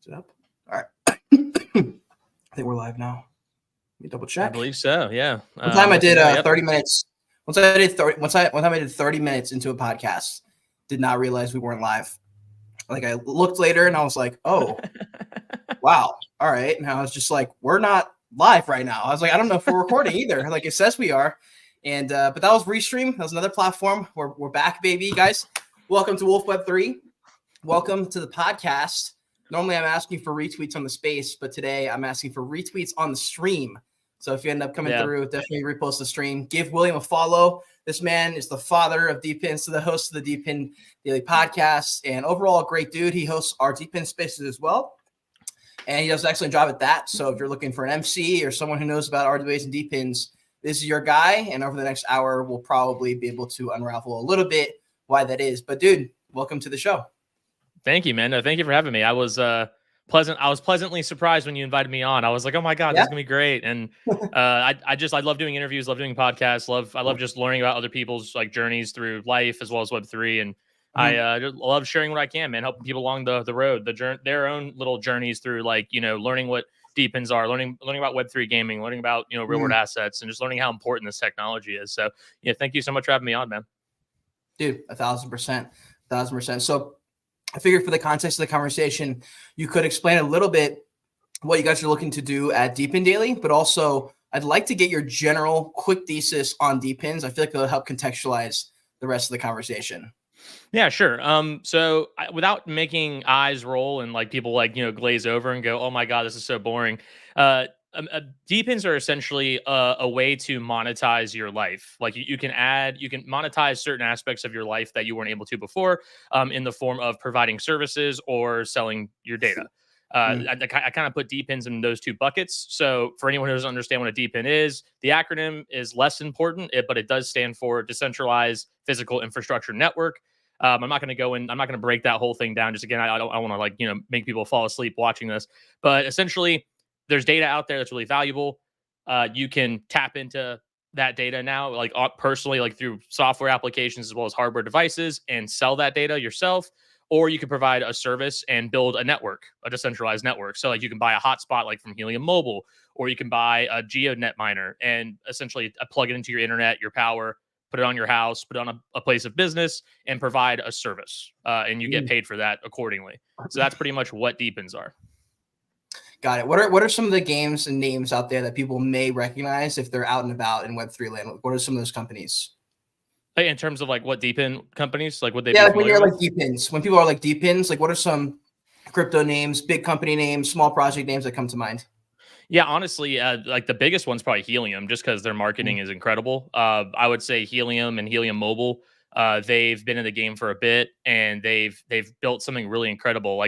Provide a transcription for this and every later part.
Is it up? All right. I think we're live now. Let me double check. I believe so. Yeah. One time I did 30 minutes. One time I did 30 minutes into a podcast. Did not realize we weren't live. Like I looked later and I was like, oh, wow. All right. And I was just like, we're not live right now. I was like, I don't know if we're recording either. Like it says we are. And but that was Restream. That was another platform. We're back, baby, guys. Welcome to Wolf Web 3. Welcome to the podcast. Normally I'm asking for retweets on the space, but today I'm asking for retweets on the stream. So if you end up coming through, definitely repost the stream. Give William a follow. This man is the father of DePins, so the host of the DePin Daily Podcast, and overall a great dude. He hosts our DePin spaces as well, and he does an excellent job at that. So if you're looking for an MC or someone who knows about RWAs and DePins, this is your guy. And over the next hour, we'll probably be able to unravel a little bit why that is. But dude, welcome to the show. Thank you, man. No, thank you for having me. I was pleasantly surprised when you invited me on. I was like, oh my God, this is gonna be great. And I love doing interviews, love doing podcasts, I love just learning about other people's like journeys through life as well as Web3. And I just love sharing what I can, man, helping people along the road, their own little journeys through learning what DePins are, learning about Web3 gaming, learning about, real world assets, and just learning how important this technology is. So yeah, thank you so much for having me on, man. Dude, 1,000%. So I figured for the context of the conversation, you could explain a little bit what you guys are looking to do at DePin Daily, but also I'd like to get your general quick thesis on DePins. I feel like it'll help contextualize the rest of the conversation. Yeah, sure. So without making eyes roll and like people glaze over and go, oh my God, this is so boring. DePins are essentially a way to monetize your life. Like you can monetize certain aspects of your life that you weren't able to before, in the form of providing services or selling your data. I kind of put DePins in those two buckets. So for anyone who doesn't understand what a DePin is, the acronym is less important, but it does stand for Decentralized Physical Infrastructure Network. I'm not going to break that whole thing down. Just again, I want to make people fall asleep watching this, but essentially there's data out there that's really valuable. You can tap into that data now, personally, through software applications as well as hardware devices, and sell that data yourself. Or you can provide a service and build a network, a decentralized network. So you can buy a hotspot from Helium Mobile, or you can buy a GeoNet miner and essentially plug it into your internet, your power, put it on your house, put it on a place of business, and provide a service. And you get paid for that accordingly. So that's pretty much what DePins are. Got it. What are some of the games and names out there that people may recognize if they're out and about in Web3 land? What are some of those companies? In terms of what DePin companies, what they when you're DePins, when people are DePins, what are some crypto names, big company names, small project names that come to mind? Yeah, honestly, the biggest one's probably Helium, just because their marketing is incredible. I would say Helium and Helium Mobile. They've been in the game for a bit, and they've built something really incredible.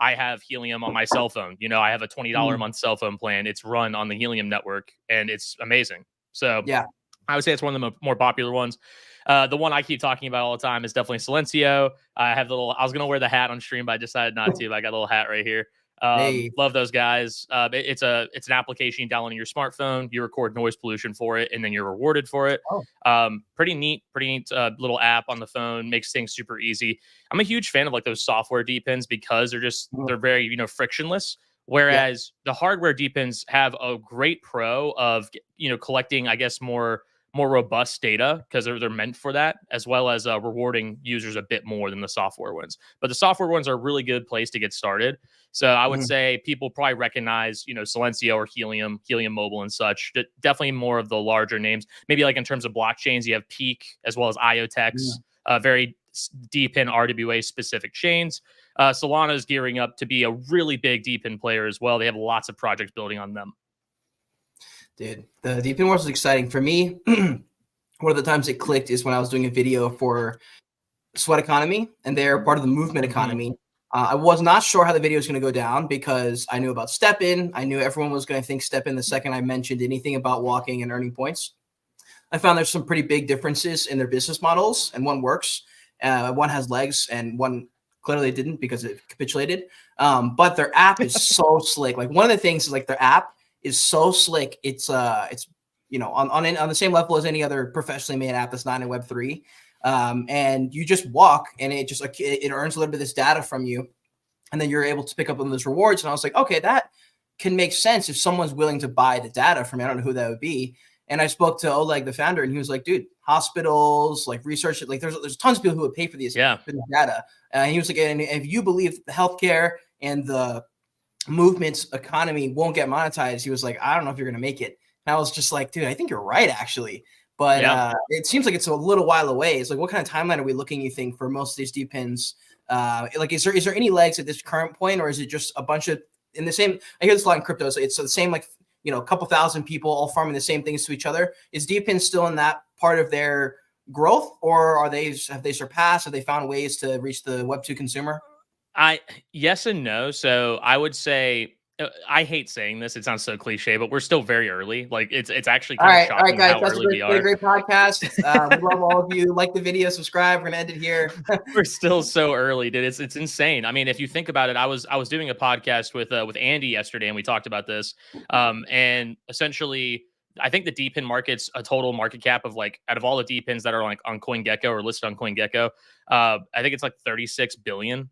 I have Helium on my cell phone. I have a $20 a month cell phone plan. It's run on the Helium network, and it's amazing. So yeah, I would say it's one of the more popular ones. The one I keep talking about all the time is definitely Silencio. I was going to wear the hat on stream, but I decided not to. But I got a little hat right here. Love those guys. It's an application you download on your smartphone. You record noise pollution for it, and then you're rewarded for it. Pretty neat little app on the phone. Makes things super easy. I'm a huge fan of those software DePins because they're very frictionless. Whereas the hardware DePins have a great pro of collecting, I guess, more robust data because they're meant for that, as well as rewarding users a bit more than the software ones. But the software ones are a really good place to get started. So I would say people probably recognize, Silencio or Helium Mobile and such. Definitely more of the larger names. Maybe in terms of blockchains, you have Peak as well as IoTex, very DePin RWA specific chains. Solana is gearing up to be a really big DePin player as well. They have lots of projects building on them. Dude, the DePin world is exciting for me. One of the times it clicked is when I was doing a video for Sweat Economy, and they're part of the movement economy. I was not sure how the video was going to go down because I knew about StepIn. I knew everyone was going to think StepIn the second I mentioned anything about walking and earning points. I found there's some pretty big differences in their business models, and one works. One has legs, and one clearly didn't because it capitulated. But their app is so slick. One of the things is their app is so slick. It's on the same level as any other professionally made app that's not in Web3. And you just walk, and it earns a little bit of this data from you. and then you're able to pick up on those rewards. And I was like, okay, that can make sense if someone's willing to buy the data from me. I don't know who that would be. And I spoke to Oleg, the founder, and he was like, dude, hospitals, like research, like there's tons of people who would pay for these for the data. And he was like, and if you believe the healthcare and the movement's economy won't get monetized, he was like, I don't know if you're going to make it. And I was just like, dude, I think you're right, actually. But it seems like it's a little while away. It's like, what kind of timeline are we looking, you think, for most of these DePins? Like, is there any legs at this current point, or is it just a bunch of in the same? I hear this a lot in crypto. So it's the same, like, you know, a couple thousand people all farming the same things to each other. Is DePin still in that part of their growth, or have they surpassed? Have they found ways to reach the Web2 consumer? Yes and no. So I would say I hate saying this. It sounds so cliche, but we're still very early. Like it's actually kind of shocking guys. how That's early we been are. a great podcast. We love all of you. Like the video, subscribe. We're gonna end it here. We're still so early, dude. It's insane. I mean, if you think about it, I was doing a podcast with Andy yesterday, and we talked about this. And essentially, I think the DePin market's a total market cap of, like, out of all the DePins that are like on CoinGecko or listed on CoinGecko, I think it's like $36 billion,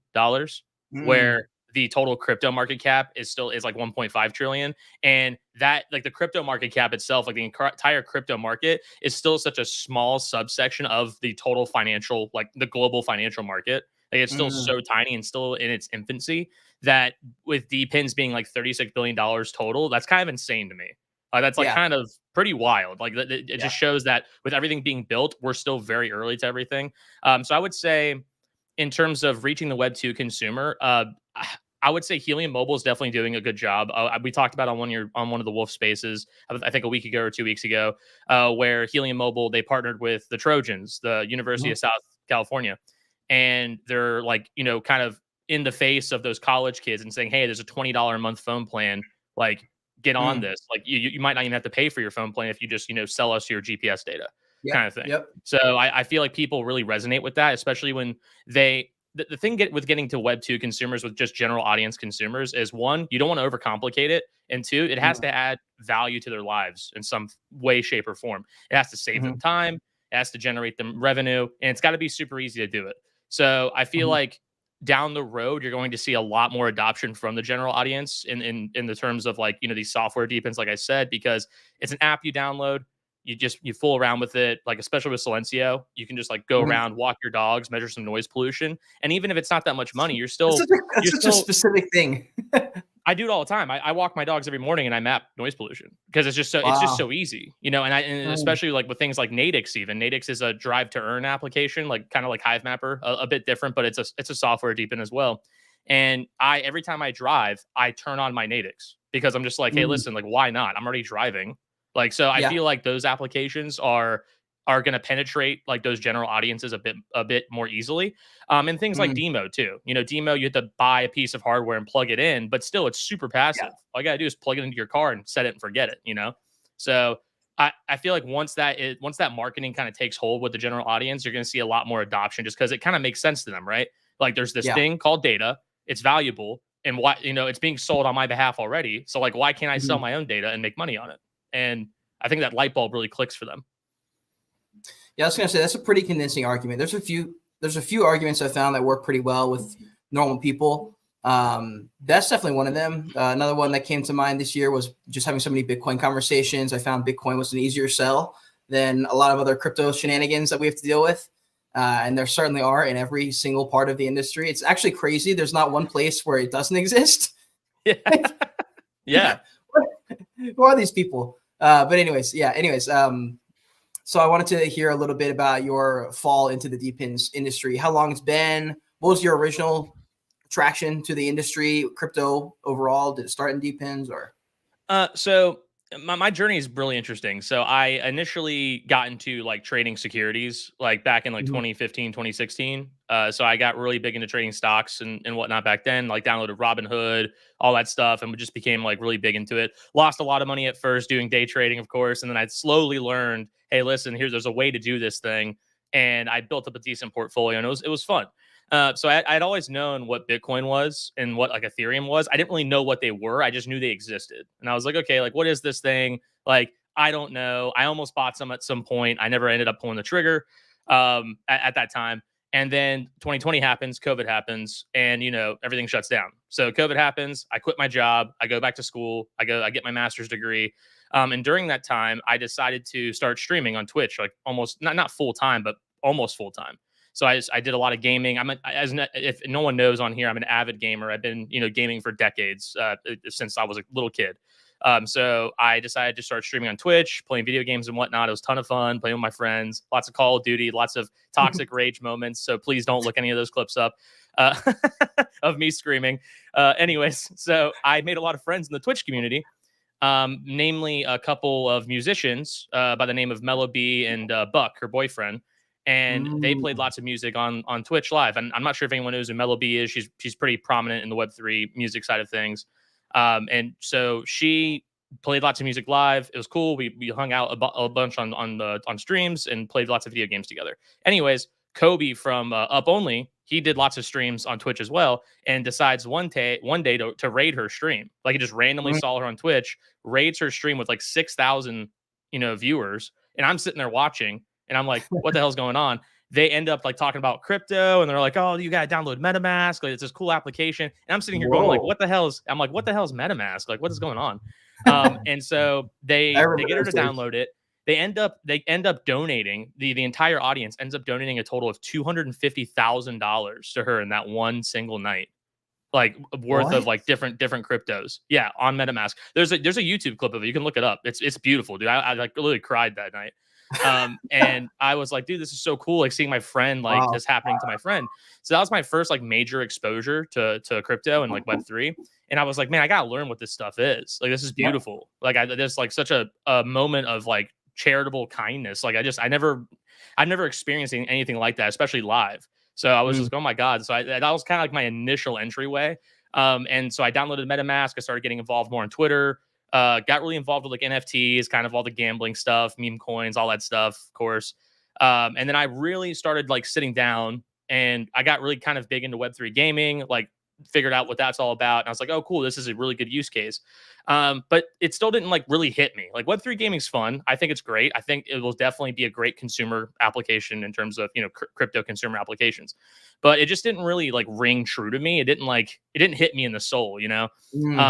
where the total crypto market cap is like 1.5 trillion. And that, like, the crypto market cap itself, like the entire crypto market, is still such a small subsection of the total financial, like the global financial market. Like, it's still so tiny and still in its infancy, that with DePins being like $36 billion total, that's kind of insane to me. That's like kind of pretty wild. Like, it just shows that with everything being built, we're still very early to everything. So I would say, in terms of reaching the Web2 consumer, I would say Helium Mobile is definitely doing a good job. We talked about on one of the Wolf Spaces, I think a week ago or 2 weeks ago, where Helium Mobile, they partnered with the Trojans, the University of South California, and they're, like, you know, kind of in the face of those college kids and saying, hey, there's a $20 a month phone plan, like, get on this. Like, you might not even have to pay for your phone plan if you just, you know, sell us your GPS data, kind of thing. So I feel like people really resonate with that, especially when the thing with getting to Web2 consumers with just general audience consumers is, one, you don't want to overcomplicate it. And two, it has to add value to their lives in some way, shape, or form. It has to save them time. It has to generate them revenue, and it's got to be super easy to do it. So I feel like down the road, you're going to see a lot more adoption from the general audience in the terms of, like, you know, these software DePins, like I said, because it's an app you download. You fool around with it, like, especially with Silencio, you can just, like, go around, walk your dogs, measure some noise pollution. And even if it's not that much money, you're still, that's such a specific thing. I do it all the time. I walk my dogs every morning and I map noise pollution because it's just so easy, you know, and especially, like, with things like Nadix. Even Nadix is a drive to earn application, like, kind of like Hive Mapper, a bit different, but it's a software DePin as well. And every time I drive, I turn on my Nadix because I'm just like, hey, listen, like, why not? I'm already driving. Like, so I feel like those applications are going to penetrate, like, those general audiences a bit more easily. And things like Demo too. You know, Demo, you have to buy a piece of hardware and plug it in, but still, it's super passive. All you gotta do is plug it into your car and set it and forget it. You know, so I feel like once that marketing kind of takes hold with the general audience, you're going to see a lot more adoption, just because it kind of makes sense to them, right? Like, there's this thing called data. It's valuable, and why, you know, it's being sold on my behalf already. So, like, why can't I sell my own data and make money on it? And I think that light bulb really clicks for them. Yeah, I was gonna say that's a pretty convincing argument. There's a few arguments I found that work pretty well with normal people. That's definitely one of them. Another one that came to mind this year was just having so many Bitcoin conversations. I found Bitcoin was an easier sell than a lot of other crypto shenanigans that we have to deal with. And there certainly are in every single part of the industry. It's actually crazy. There's not one place where it doesn't exist. Yeah. Who are these people? But anyways. So I wanted to hear a little bit about your fall into the DePins industry. How long it's been? What was your original attraction to the industry, crypto overall? Did it start in DePins or? So my journey is really interesting. So I initially got into, like, trading securities, like, back in, like, 2015, 2016. So I got really big into trading stocks and whatnot back then, like, downloaded Robinhood, all that stuff, and just became, like, really big into it. Lost a lot of money at first doing day trading, of course. And then I slowly learned, hey, listen, there's a way to do this thing. And I built up a decent portfolio, and it was fun. So I'd always known what Bitcoin was and what, like, Ethereum was. I didn't really know what they were. I just knew they existed. And I was like, okay, like, what is this thing? Like, I don't know. I almost bought some at some point. I never ended up pulling the trigger at that time. And then 2020 happens, COVID happens, and everything shuts down. So COVID happens, I quit my job, I go back to school, I get my master's degree. And during that time, I decided to start streaming on Twitch, like almost not full time, but almost full time. So I did a lot of gaming. If no one knows on here, I'm an avid gamer. I've been gaming for decades, since I was a little kid. So I decided to start streaming on Twitch, playing video games and whatnot. It was a ton of fun, playing with my friends, lots of Call of Duty, lots of toxic rage moments. So please don't look any of those clips up uh, of me screaming. Anyways, so I made a lot of friends in the Twitch community, namely a couple of musicians by the name of Mellow B and Buck, her boyfriend. And they played lots of music on Twitch live. And I'm not sure if anyone knows who Mellow B is. She's pretty prominent in the Web3 music side of things. And so she played lots of music live. It was cool. We hung out a bunch on streams and played lots of video games together. Anyways, Kobe from Up Only, he did lots of streams on Twitch as well, and decides one day to raid her stream. Like, he just randomly saw her on Twitch, raids her stream with like 6,000 viewers, and I'm sitting there watching, and I'm like, what the hell's going on? They end up like talking about crypto, and they're like, oh, you got to download MetaMask. Like, it's this cool application. And I'm sitting here going like, what the hell is MetaMask? Like, what is going on? And so they get her to download it. They end up donating, the entire audience ends up donating a total of $250,000 to her in that one single night. Like, worth of like different cryptos. Yeah, on MetaMask. There's a YouTube clip of it. You can look it up. It's beautiful, dude. I like literally cried that night. And I was like, dude, this is so cool. Like, seeing my friend, like this happening to my friend. So that was my first like major exposure to crypto and like Web3. And I was like, man, I gotta learn what this stuff is. Like, this is beautiful. Like, there's like such a moment of like charitable kindness. Like, I've never experienced anything like that, especially live. So I was just, oh my God. So that was kind of like my initial entryway. And so I downloaded MetaMask. I started getting involved more on Twitter. Got really involved with like NFTs, kind of all the gambling stuff, meme coins, all that stuff, of course. And then I really started like sitting down, and I got really kind of big into Web3 gaming, like figured out what that's all about. And I was like, oh, cool, this is a really good use case. But it still didn't like really hit me. Like, Web3 gaming's fun. I think it's great. I think it will definitely be a great consumer application in terms of, crypto consumer applications. But it just didn't really like ring true to me. It didn't hit me in the soul,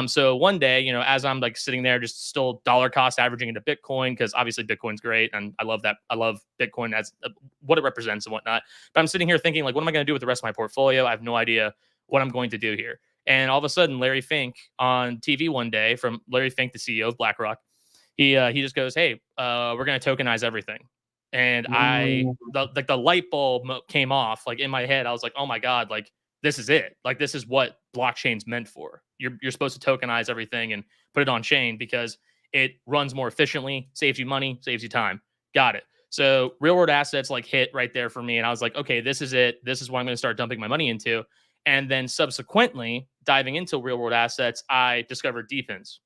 So one day, as I'm like sitting there, just still dollar cost averaging into Bitcoin, because obviously Bitcoin's great. And I love that. I love Bitcoin as what it represents and whatnot. But I'm sitting here thinking, like, what am I going to do with the rest of my portfolio? I have no idea what I'm going to do here. And all of a sudden, Larry Fink on TV one day, from Larry Fink, the CEO of BlackRock, he just goes, hey, we're going to tokenize everything. And the light bulb came off like in my head. I was like, oh my God, like, this is it. Like, this is what blockchain's meant for. You're supposed to tokenize everything and put it on chain because it runs more efficiently, saves you money, saves you time. Got it. So real world assets like hit right there for me. And I was like, okay, this is it. This is what I'm going to start dumping my money into. And then subsequently, diving into real world assets, I discovered DePins.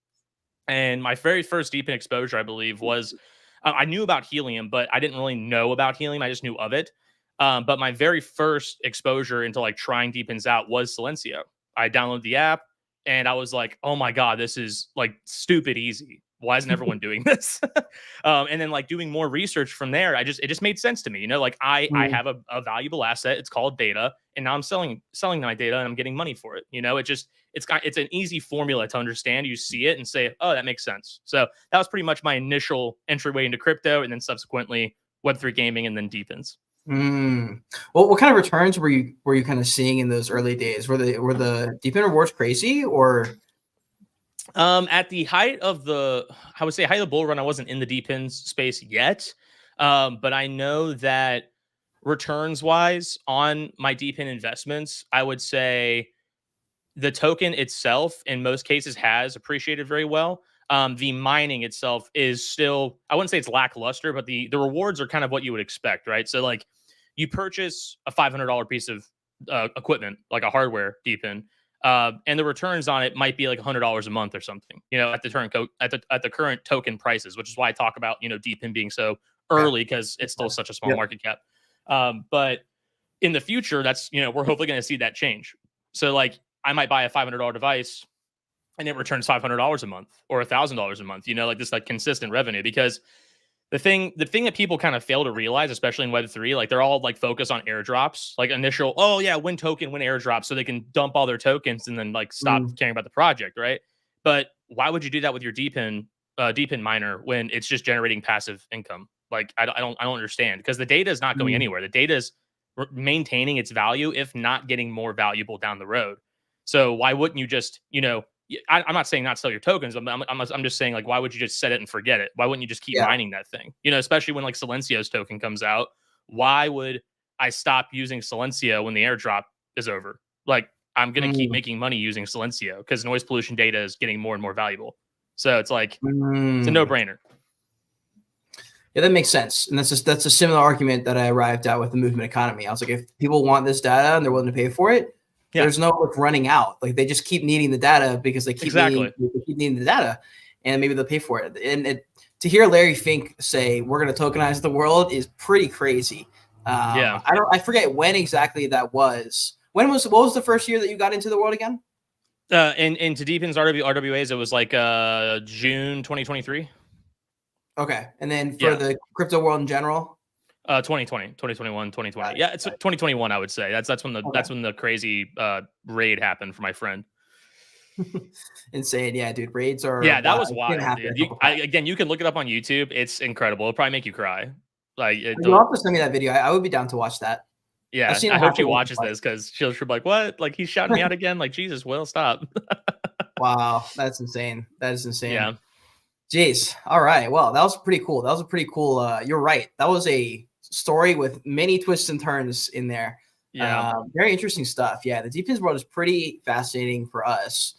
And my very first DePin exposure, I believe, was I knew about Helium, but I didn't really know about Helium. I just knew of it. But my very first exposure into like trying DePins out was Silencio. I downloaded the app, and I was like, oh my God, this is like stupid easy. Why isn't everyone doing this? And then like doing more research from there, it just made sense to me. Like I have a valuable asset. It's called data, and now I'm selling my data, and I'm getting money for it. It's an easy formula to understand. You see it and say, oh, that makes sense. So that was pretty much my initial entryway into crypto, and then subsequently Web3 gaming, and then DePins. Well, what kind of returns were you kind of seeing in those early days? Were the DePin rewards crazy, or? At the height of the bull run, I wasn't in the DePins space yet. But I know that returns wise on my DePin investments, I would say the token itself in most cases has appreciated very well. The mining itself is still, I wouldn't say it's lackluster, but the rewards are kind of what you would expect, right? So like, you purchase a $500 piece of equipment, like a hardware DePin, and the returns on it might be like $100 a month or something, at the current token prices, which is why I talk about, DePin being so early, because it's still such a small market cap. But in the future, that's, we're hopefully going to see that change. So like, I might buy a $500 device and it returns $500 a month or $1,000 a month, like this like consistent revenue, because The thing that people kind of fail to realize, especially in Web3, like they're all like focused on airdrops, like initial, oh yeah, win token, win airdrop, so they can dump all their tokens and then like stop caring about the project, right? But why would you do that with your DePin miner when it's just generating passive income? Like I don't understand, because the data is not going anywhere. The data is maintaining its value, if not getting more valuable down the road. So why wouldn't you just, I'm not saying not sell your tokens. I'm just saying, like, why would you just set it and forget it? Why wouldn't you just keep mining that thing? Especially when like Silencio's token comes out. Why would I stop using Silencio when the airdrop is over? Like, I'm going to keep making money using Silencio because noise pollution data is getting more and more valuable. So it's like, it's a no-brainer. Yeah, that makes sense. And that's a similar argument that I arrived at with the movement economy. I was like, if people want this data and they're willing to pay for it, there's no like running out. Like they just keep needing the data because they keep needing the data, and maybe they'll pay for it. And to hear Larry Fink say we're going to tokenize the world is pretty crazy. I forget when exactly that was. What was the first year that you got into the world again? Into DePins RWAs, it was like June 2023. Okay, and then for the crypto world in general. 2020, 2021, 2020. Yeah, it's 2021. I would say that's when the crazy raid happened for my friend. Insane, yeah, dude. Raids are that was wild, dude. Again, you can look it up on YouTube. It's incredible. It'll probably make you cry. Like, you'll have to send me that video. I would be down to watch that. Yeah, I hope she watches this because she'll be like, "What? Like he's shouting me out again? Like Jesus, Will, stop!" Wow, that's insane. That is insane. Yeah. Jeez. All right. Well, that was pretty cool. You're right. That was a story with many twists and turns in there. Yeah. Very interesting stuff. Yeah. The DePins world is pretty fascinating for us.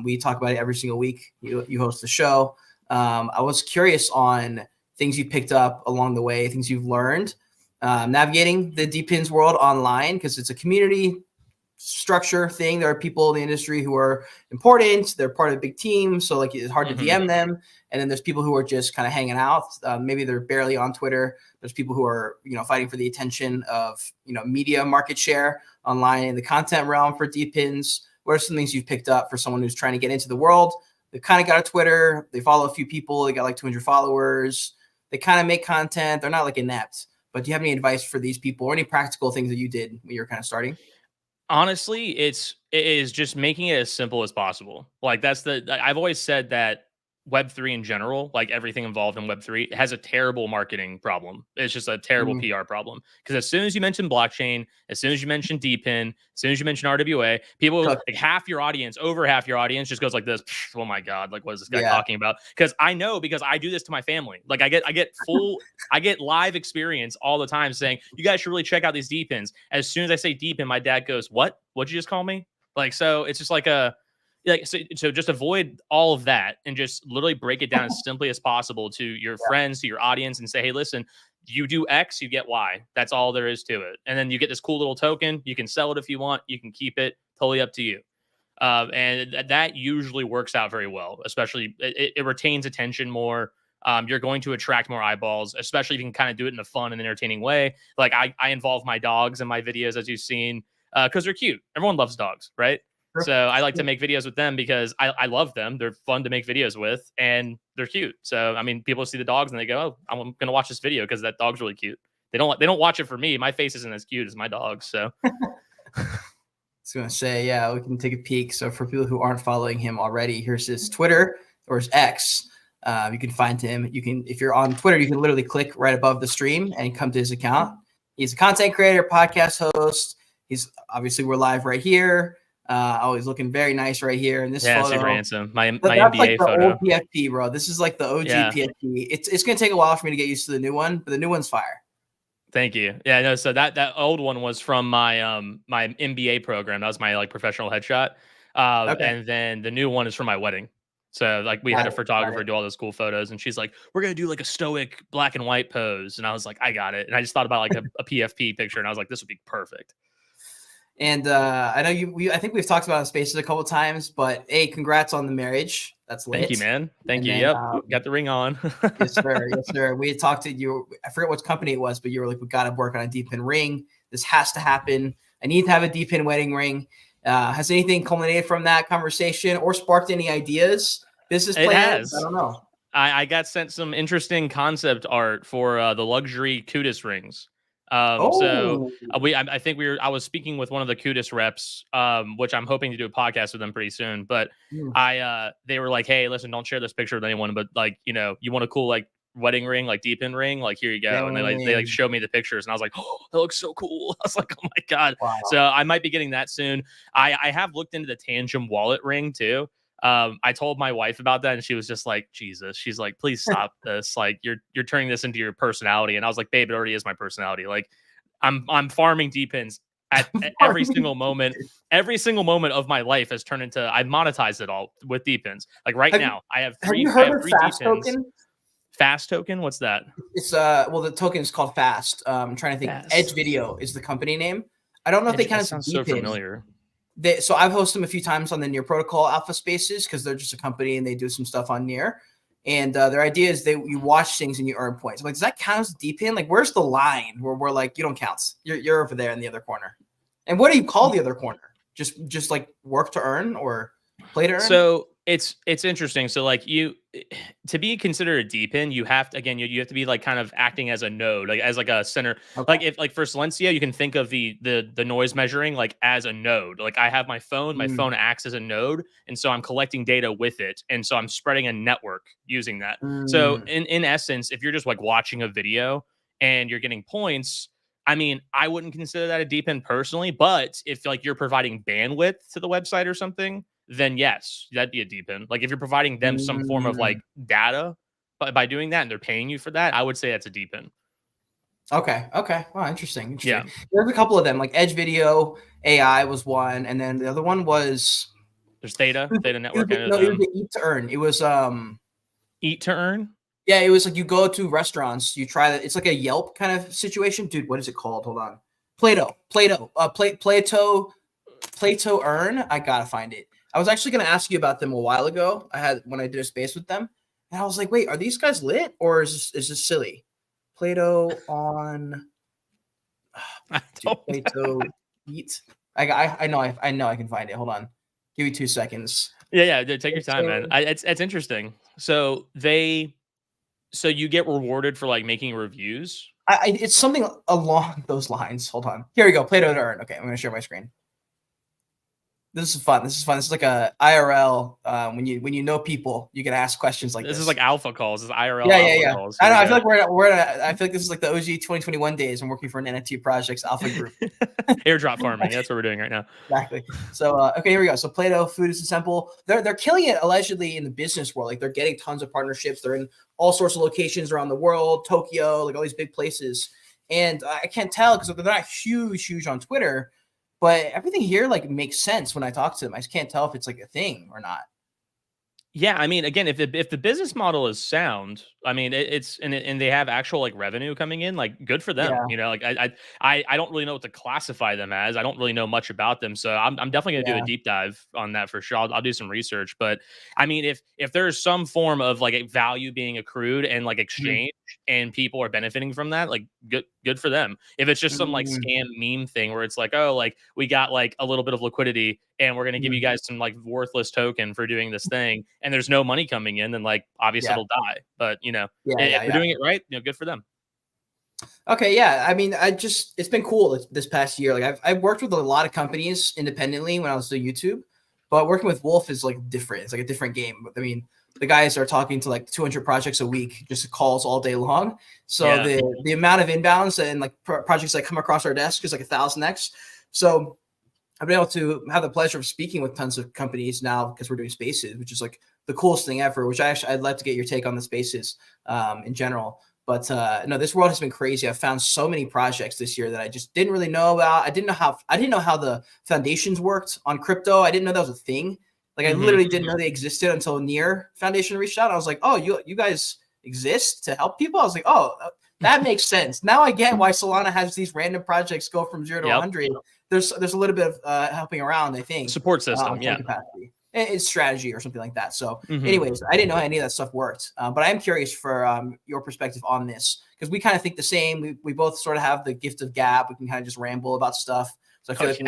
We talk about it every single week. You host the show. I was curious on things you picked up along the way, things you've learned, navigating the DePins world online, because it's a community structure thing. There are people in the industry who are important. They're part of a big team. So like it's hard to DM them. And then there's people who are just kind of hanging out. Maybe they're barely on Twitter. There's people who are, fighting for the attention of, media market share online in the content realm for DePins. What are some things you've picked up for someone who's trying to get into the world? They kind of got a Twitter. They follow a few people. They got like 200 followers. They kind of make content. They're not like inept. But do you have any advice for these people or any practical things that you did when you were kind of starting? Honestly, it is just making it as simple as possible. Like I've always said that Web3 in general, like everything involved in Web3, has a terrible marketing problem. It's just a terrible PR problem. Because as soon as you mention blockchain, as soon as you mention DePin, as soon as you mention RWA, people, like over half your audience just goes like this. Oh my God, like what is this guy talking about? Because I do this to my family. Like I get live experience all the time saying, you guys should really check out these DePins. As soon as I say DePin, my dad goes, what? What'd you just call me? Like, so it's just like so just avoid all of that and just literally break it down as simply as possible to your friends, to your audience, and say, hey, listen, you do X, you get Y. That's all there is to it. And then you get this cool little token. You can sell it if you want. You can keep it. Totally up to you. And that usually works out very well, especially it retains attention more. You're going to attract more eyeballs, especially if you can kind of do it in a fun and entertaining way. Like I involve my dogs in my videos, as you've seen, because they're cute. Everyone loves dogs, right? So I like to make videos with them because I love them. They're fun to make videos with, and they're cute. So I mean, people see the dogs and they go, "Oh, I'm gonna watch this video because that dog's really cute." They don't watch it for me. My face isn't as cute as my dog's. So I was gonna say, yeah, we can take a peek. So for people who aren't following him already, here's his Twitter or his X. You can find him. If you're on Twitter, you can literally click right above the stream and come to his account. He's a content creator, podcast host. We're live right here. He's looking very nice right here in this photo. Super handsome. My that's NBA like the photo. Old PFP, bro. This is like the OG PFP. It's gonna take a while for me to get used to the new one, but the new one's fire. Thank you. Yeah, no. So that old one was from my my MBA program. That was my like professional headshot. And then the new one is from my wedding. So like we had a photographer do all those cool photos, and she's like, "We're gonna do like a stoic black and white pose," and I was like, "I got it." And I just thought about like a PFP picture, and I was like, "This would be perfect." And I know I think we've talked about it in Spaces a couple of times, but hey, congrats on the marriage. That's lit. Thank you, man. Thank you. Yep, got the ring on. Yes, sir. Yes, sir. We had talked to you. I forget what company it was, but you were like, "We got to work on a DePin ring. This has to happen. I need to have a DePin wedding ring." Has anything culminated from that conversation or sparked any ideas, business plans? I don't know. I got sent some interesting concept art for the luxury Kudus rings. So Oh, I think I was speaking with one of the Kudus reps, which I'm hoping to do a podcast with them pretty soon. But mm, they were like, hey, listen, don't share this picture with anyone, but like, you want a cool like wedding ring, like DePin ring, like here you go. And they dang. showed me the pictures, and I was like, oh, that looks so cool. I was like, oh my god. So Wow. I might be getting that soon. I have looked into the Tangent wallet ring too. I told my wife about that, and she was just like, Jesus. She's like, please stop this. Like, you're turning this into your personality. And I was like, babe, it already is my personality. Like, I'm farming DePins at every single moment. Every single moment of my life has turned into I've monetized it all with DePins. Like right now, I have Have three. you I heard have of three Fast DePins. Token? Fast token? What's that? It's well, the token is called Fast. I'm trying to think. Fast. Edge Video is the company name. I don't know if they count as sounds DePin. so familiar. So I've hosted them a few times on the Near Protocol Alpha Spaces because they're just a company and they do some stuff on Near. And their idea is you watch things and you earn points. I'm like, does that count as DePin? Like, where's the line where we're like, you don't count? You're over there in the other corner. And what do you call the other corner? Just like work to earn or play to earn? So it's interesting. So like to be considered a DePin, you have to you have to be like kind of acting as a node, like as like a center. Okay. Like if like for Silencio, you can think of the noise measuring like as a node. Like I have my phone acts as a node, and so I'm collecting data with it, and so I'm spreading a network using that. So in essence, if you're just like watching a video and you're getting points, I mean, I wouldn't consider that a DePin personally, but if like you're providing bandwidth to the website or something, then yes, that'd be a DePin. Like if you're providing them some form of like data by doing that and they're paying you for that, I would say that's a DePin. Okay. Wow, interesting. Yeah. There's a couple of them, like Edge Video AI was one, and then the other one was there's Theta Network. It was the Eat to Earn. It was Eat to Earn. Yeah, it was like you go to restaurants, you try that. It's like a Yelp kind of situation, dude. What is it called? Hold on. Plato, Plato Earn. I gotta find it. I was actually gonna ask you about them a while ago. When I did a space with them, and I was like, wait, are these guys lit or is this silly? Plato on Plato Eat. I know I can find it. Hold on. Give me 2 seconds. Yeah, take your time, man. It's interesting. So you get rewarded for like making reviews. It's something along those lines. Hold on. Here we go. Plato to Earn. Okay, I'm gonna share my screen. This is fun. This is like a IRL. When you know people, you can ask questions like this. This is like alpha calls. This is IRL. Yeah. Calls. I know. I feel like I feel like this is like the OG 2021 days. I'm working for an NFT projects alpha group. Airdrop farming. That's what we're doing right now. Exactly. So okay, here we go. So Plato, Food is Simple. They're killing it allegedly in the business world. Like they're getting tons of partnerships. They're in all sorts of locations around the world, Tokyo, like all these big places. And I can't tell because they're not huge on Twitter. But everything here like makes sense when I talk to them. I just can't tell if it's like a thing or not. Yeah, I mean, again, if the business model is sound, I mean, and they have actual like revenue coming in, like good for them. Yeah. Like I don't really know what to classify them as. I don't really know much about them, so I'm definitely gonna do a deep dive on that for sure. I'll do some research, but I mean, if there's some form of like a value being accrued and like exchange, and people are benefiting from that, like good for them. If it's just some like scam meme thing where it's like, oh, like we got like a little bit of liquidity and we're gonna give you guys some like worthless token for doing this thing, and there's no money coming in, then like obviously it'll die. But if they're doing it right, good for them. Okay, yeah. I mean, it's been cool this past year. Like I've worked with a lot of companies independently when I was doing YouTube, but working with Wolf is like different. It's like a different game. I mean, the guys are talking to like 200 projects a week, just calls all day long. So the amount of inbounds and like projects that come across our desk is like 1,000x. So I've been able to have the pleasure of speaking with tons of companies now because we're doing spaces, which is like the coolest thing ever, which I'd like to get your take on the spaces in general. But no, this world has been crazy. I've found so many projects this year that I just didn't really know about. I didn't know how the foundations worked on crypto. I didn't know that was a thing. Like I literally didn't know they existed until Near Foundation reached out. I was like, oh, you guys exist to help people? I was like, oh, that makes sense. Now I get why Solana has these random projects go from 0 to 100. There's a little bit of helping around, I think. Support system, capacity. It's strategy or something like that. So anyways, I didn't know how any of that stuff worked. But I am curious for your perspective on this because we kind of think the same. We both sort of have the gift of gab. We can kind of just ramble about stuff. So I feel like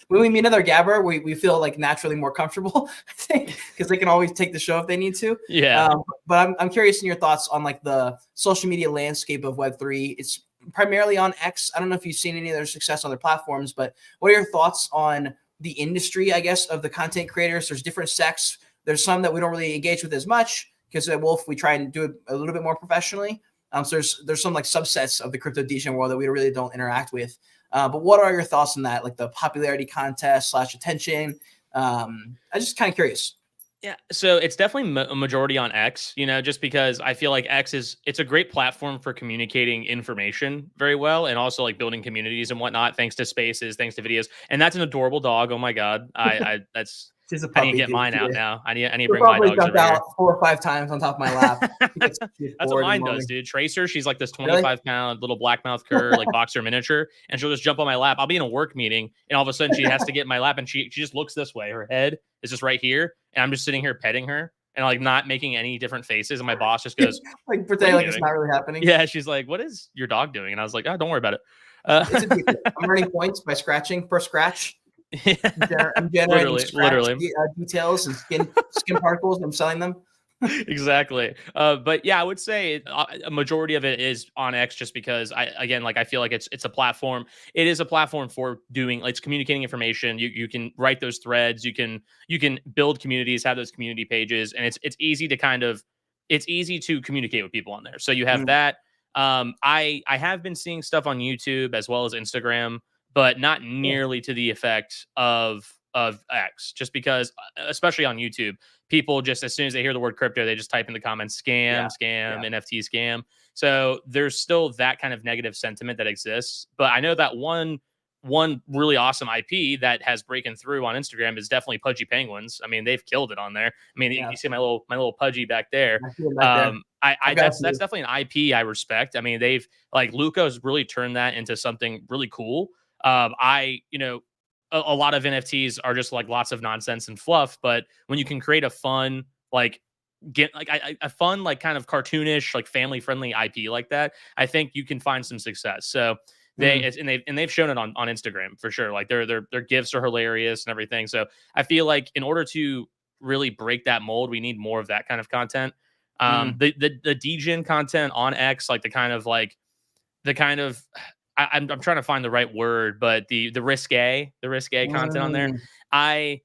when we meet another Gabber, we feel like naturally more comfortable, I think, because they can always take the show if they need to. Yeah. But I'm curious in your thoughts on like the social media landscape of Web3. It's primarily on X. I don't know if you've seen any of their success on their platforms, but what are your thoughts on the industry, I guess, of the content creators? There's different sects. There's some that we don't really engage with as much because at Wolf, we try and do it a little bit more professionally. So there's some like subsets of the crypto degen world that we really don't interact with. But what are your thoughts on that? Like the popularity contest / attention? I'm just kind of curious. Yeah, so it's definitely a majority on X, just because I feel like it's a great platform for communicating information very well, and also like building communities and whatnot, thanks to spaces, thanks to videos. And that's an adorable dog. Oh my God. I need to get mine out now. I need to bring my dogs over here. 4 or 5 times on top of my lap. That's what mine does, dude. Tracer, she's like this 25-pound little black-mouthed cur, like boxer miniature, and she'll just jump on my lap. I'll be in a work meeting, and all of a sudden she has to get in my lap, and she just looks this way. Her head is just right here, and I'm just sitting here petting her and like not making any different faces. And my boss just goes, like pretend like it's not really happening. Yeah, she's like, "What is your dog doing?" And I was like, "Oh, don't worry about it." I'm earning points by scratching per scratch. I'm generating literally details and skin particles. I'm selling them. Exactly. But yeah, I would say a majority of it is on X, just because I feel like it's a platform. It is a platform for doing, like, it's communicating information. You can write those threads. You can build communities, have those community pages, and it's easy to communicate with people on there. So you have that. I have been seeing stuff on YouTube as well as Instagram, but not nearly to the effect of X, just because, especially on YouTube, people just, as soon as they hear the word crypto, they just type in the comments, scam, NFT scam. So there's still that kind of negative sentiment that exists. But I know that one really awesome IP that has breaking through on Instagram is definitely Pudgy Penguins. I mean, they've killed it on there. I mean, you see my little Pudgy back there. That's definitely an IP I respect. I mean, they've, like, Luca's really turned that into something really cool. A lot of NFTs are just like lots of nonsense and fluff, but when you can create a fun, like, a fun, like, kind of cartoonish, like, family friendly IP like that, I think you can find some success. So they've shown it on Instagram for sure. Like, their gifts are hilarious and everything. So I feel like in order to really break that mold, we need more of that kind of content. The degen content on X, like I'm trying to find the right word, but the risque content on there, I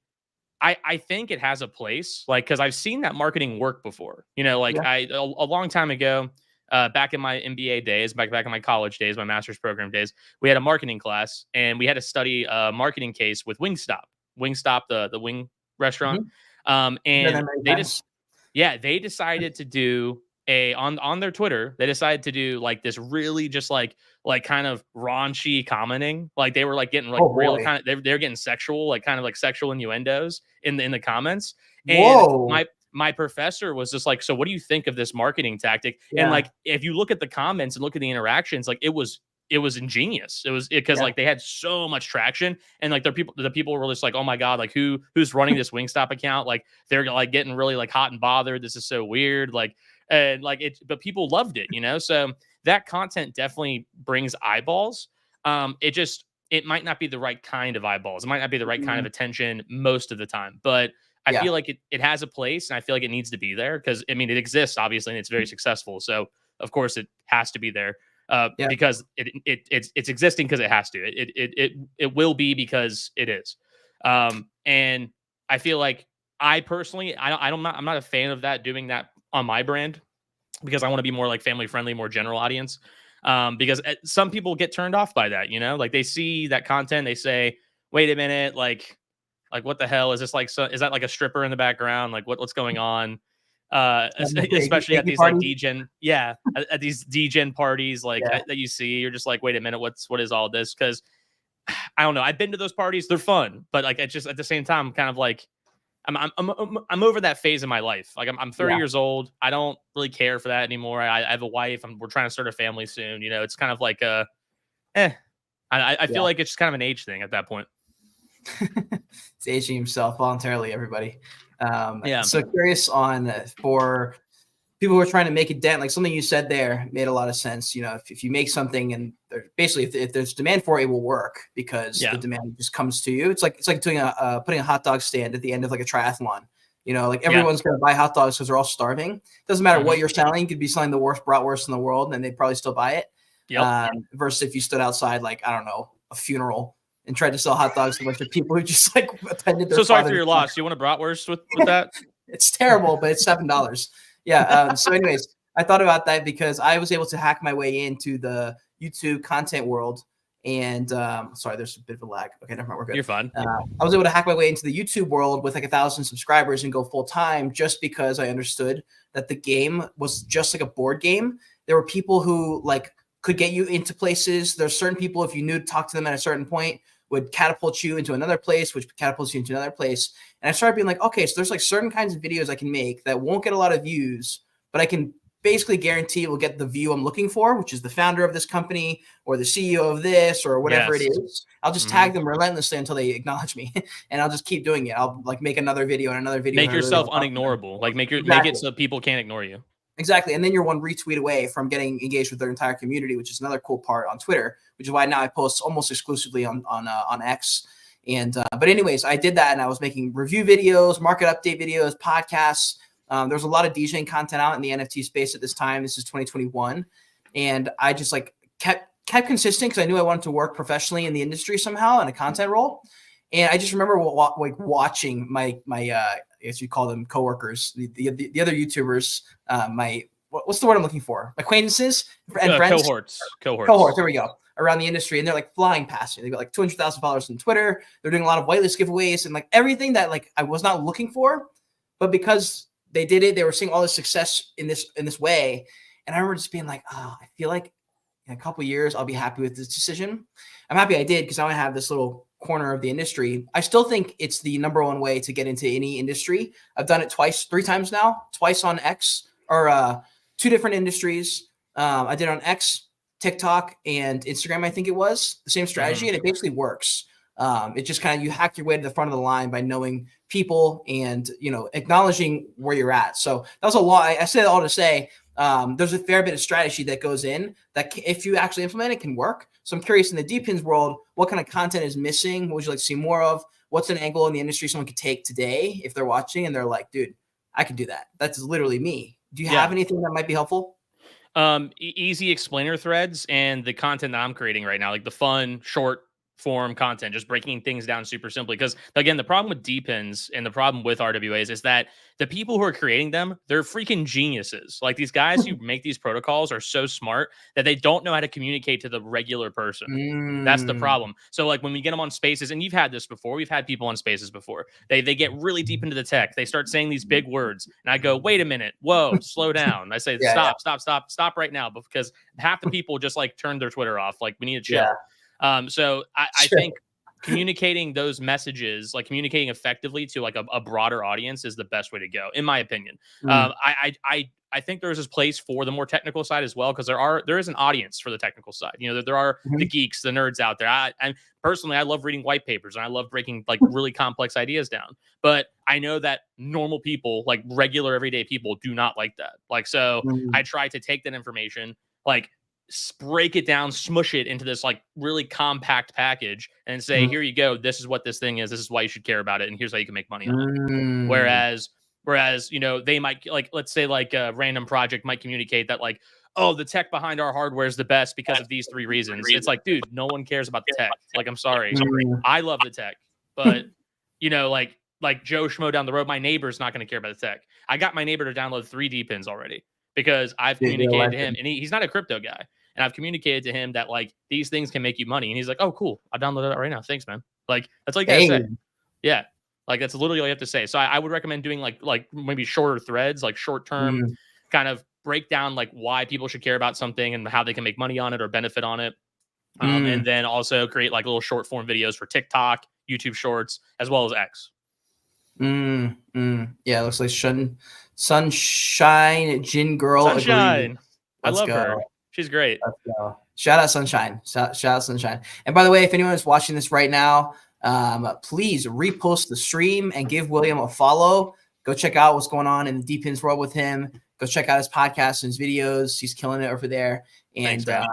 think it has a place, like, because I've seen that marketing work before. A long time ago, back in my MBA days, back in my college days, my master's program days, we had a marketing class, and we had to study a marketing case with Wingstop, the wing restaurant, and they decided to do on their Twitter, they decided to do like this really just like kind of raunchy commenting. Like, they were like getting like real kind of, they're getting sexual, like kind of like sexual innuendos in the comments. And my professor was just like, "So what do you think of this marketing tactic?" And like, if you look at the comments and look at the interactions, like, it was ingenious. It was because like they had so much traction, and like the people were just like, "Oh my God, like who's running this Wingstop account?" Like, they're like getting really like hot and bothered. This is so weird. Like, and like but people loved it, So that content definitely brings eyeballs. It might not be the right kind of eyeballs. It might not be the right kind of attention most of the time, but I feel like it has a place, and I feel like it needs to be there because, I mean, it exists obviously, and it's very successful. So of course it has to be there. Because it's existing because it has to. It will be because it is. And I feel like I personally, I'm not a fan of that, doing that on my brand, because I want to be more like family friendly, more general audience. Because some people get turned off by that, like they see that content, they say, "Wait a minute, like what the hell is this? Like, so is that like a stripper in the background? Like what's going on?" Especially at these like degen, at these degen parties, like that you see, you're just like, "Wait a minute, what is all this?" Because I don't know. I've been to those parties; they're fun, but like, it's just at the same time, I'm kind of like, I'm over that phase in my life. Like, I'm 30 years old. I don't really care for that anymore. I have a wife. We're trying to start a family soon. It's kind of like I feel like it's just kind of an age thing at that point. It's aging himself voluntarily, everybody. So curious on for people who are trying to make a dent, like something you said there made a lot of sense. You know, if you make something and basically if there's demand for it, it will work because the demand just comes to you. It's like doing putting a hot dog stand at the end of like a triathlon. You know, like everyone's going to buy hot dogs because they're all starving. Doesn't matter what you're selling. You could be selling the worst bratwurst in the world and they'd probably still buy it. Versus if you stood outside, like, I don't know, a funeral and tried to sell hot dogs to a bunch of people who just like attended their So sorry for your loss. You want a bratwurst with that? It's terrible, but it's $7. Yeah. So anyways, I thought about that because I was able to hack my way into the YouTube content world. And sorry, there's a bit of a lag. Okay, never mind. We're good. You're fine. I was able to hack my way into the YouTube world with like 1,000 subscribers and go full time just because I understood that the game was just like a board game. There were people who like could get you into places. There's certain people, if you knew to talk to them at a certain point, would catapult you into another place, which catapults you into another place. And I started being like, okay, so there's like certain kinds of videos I can make that won't get a lot of views, but I can basically guarantee will get the view I'm looking for, which is the founder of this company or the CEO of this or whatever it is. I'll just tag them relentlessly until they acknowledge me, and I'll just keep doing it. I'll like make another video and another video. Make yourself unignorable. Like make it so people can't ignore you. Exactly. And then you're one retweet away from getting engaged with their entire community, which is another cool part on Twitter, which is why now I post almost exclusively on X. And but anyways, I did that and I was making review videos, market update videos, podcasts. There's a lot of DJing content out in the NFT space at this time. This is 2021. And I just like kept consistent because I knew I wanted to work professionally in the industry somehow in a content role. And I just remember like watching my I guess you call them coworkers, the other YouTubers, what's the word I'm looking for? Acquaintances and friends. Cohorts. There we go. Around the industry, and they're like flying past me. They got like 200,000 followers on Twitter. They're doing a lot of whitelist giveaways and like everything that like I was not looking for, but because they did it, they were seeing all this success in this way. And I remember just being like, oh, I feel like in a couple of years I'll be happy with this decision. I'm happy I did because now I have this little corner of the industry. I still think it's the number one way to get into any industry. I've done it three times now, twice on X or two different industries. I did it on X, TikTok, and Instagram. I think it was the same strategy, and it basically works. It just kind of, you hack your way to the front of the line by knowing people and, you know, acknowledging where you're at. So that was a lot. I said it all to say, there's a fair bit of strategy that goes in that if you actually implement it can work. So I'm curious in the DePins world, what kind of content is missing? What would you like to see more of? What's an angle in the industry someone could take today if they're watching and they're like, dude, I can do that. That's literally me. Do you have anything that might be helpful? Easy explainer threads and the content that I'm creating right now, like the fun, short form content, just breaking things down super simply. Because again, the problem with DePins and the problem with RWAs is that the people who are creating them, they're freaking geniuses. Like these guys who make these protocols are so smart that they don't know how to communicate to the regular person. That's the problem. So like when we get them on spaces, and you've had this before, we've had people on spaces before, they get really deep into the tech. They start saying these big words and I go, wait a minute, whoa, slow down. I say, stop right now, because half the people just like turned their Twitter off. Like we need to chill. So I think communicating those messages, like communicating effectively to like a broader audience, is the best way to go, in my opinion. I think there's this place for the more technical side as well, because there is an audience for the technical side. You know, there are the geeks, the nerds out there. And personally, I love reading white papers and I love breaking like really complex ideas down. But I know that normal people, like regular everyday people, do not like that. Like, so I try to take that information, like break it down, smush it into this like really compact package and say, here you go. This is what this thing is. This is why you should care about it. And here's how you can make money on it. Whereas, you know, they might like, let's say like a random project might communicate that like, oh, the tech behind our hardware is the best because of these 3 reasons. It's like, dude, no one cares about the tech. Like, I'm sorry. I love the tech, but you know, like Joe Schmo down the road, my neighbor's not going to care about the tech. I got my neighbor to download 3 DePins already because I've communicated to him, and he's not a crypto guy. And I've communicated to him that like these things can make you money. And he's like, oh, cool. I'll download that right now. Thanks, man. Like, that's all you gotta say. Yeah. Like, that's literally all you have to say. So I would recommend doing like maybe shorter threads, like short term kind of break down like why people should care about something and how they can make money on it or benefit on it. And then also create like little short form videos for TikTok, YouTube Shorts, as well as X. Yeah, it looks like Sunshine Jin Girl. Sunshine. I love her. She's great. Let's go. Shout out Sunshine. Shout out Sunshine. And by the way, if anyone is watching this right now, please repost the stream and give William a follow. Go check out what's going on in the DePins world with him. Go check out his podcast and his videos. He's killing it over there. And Thanks,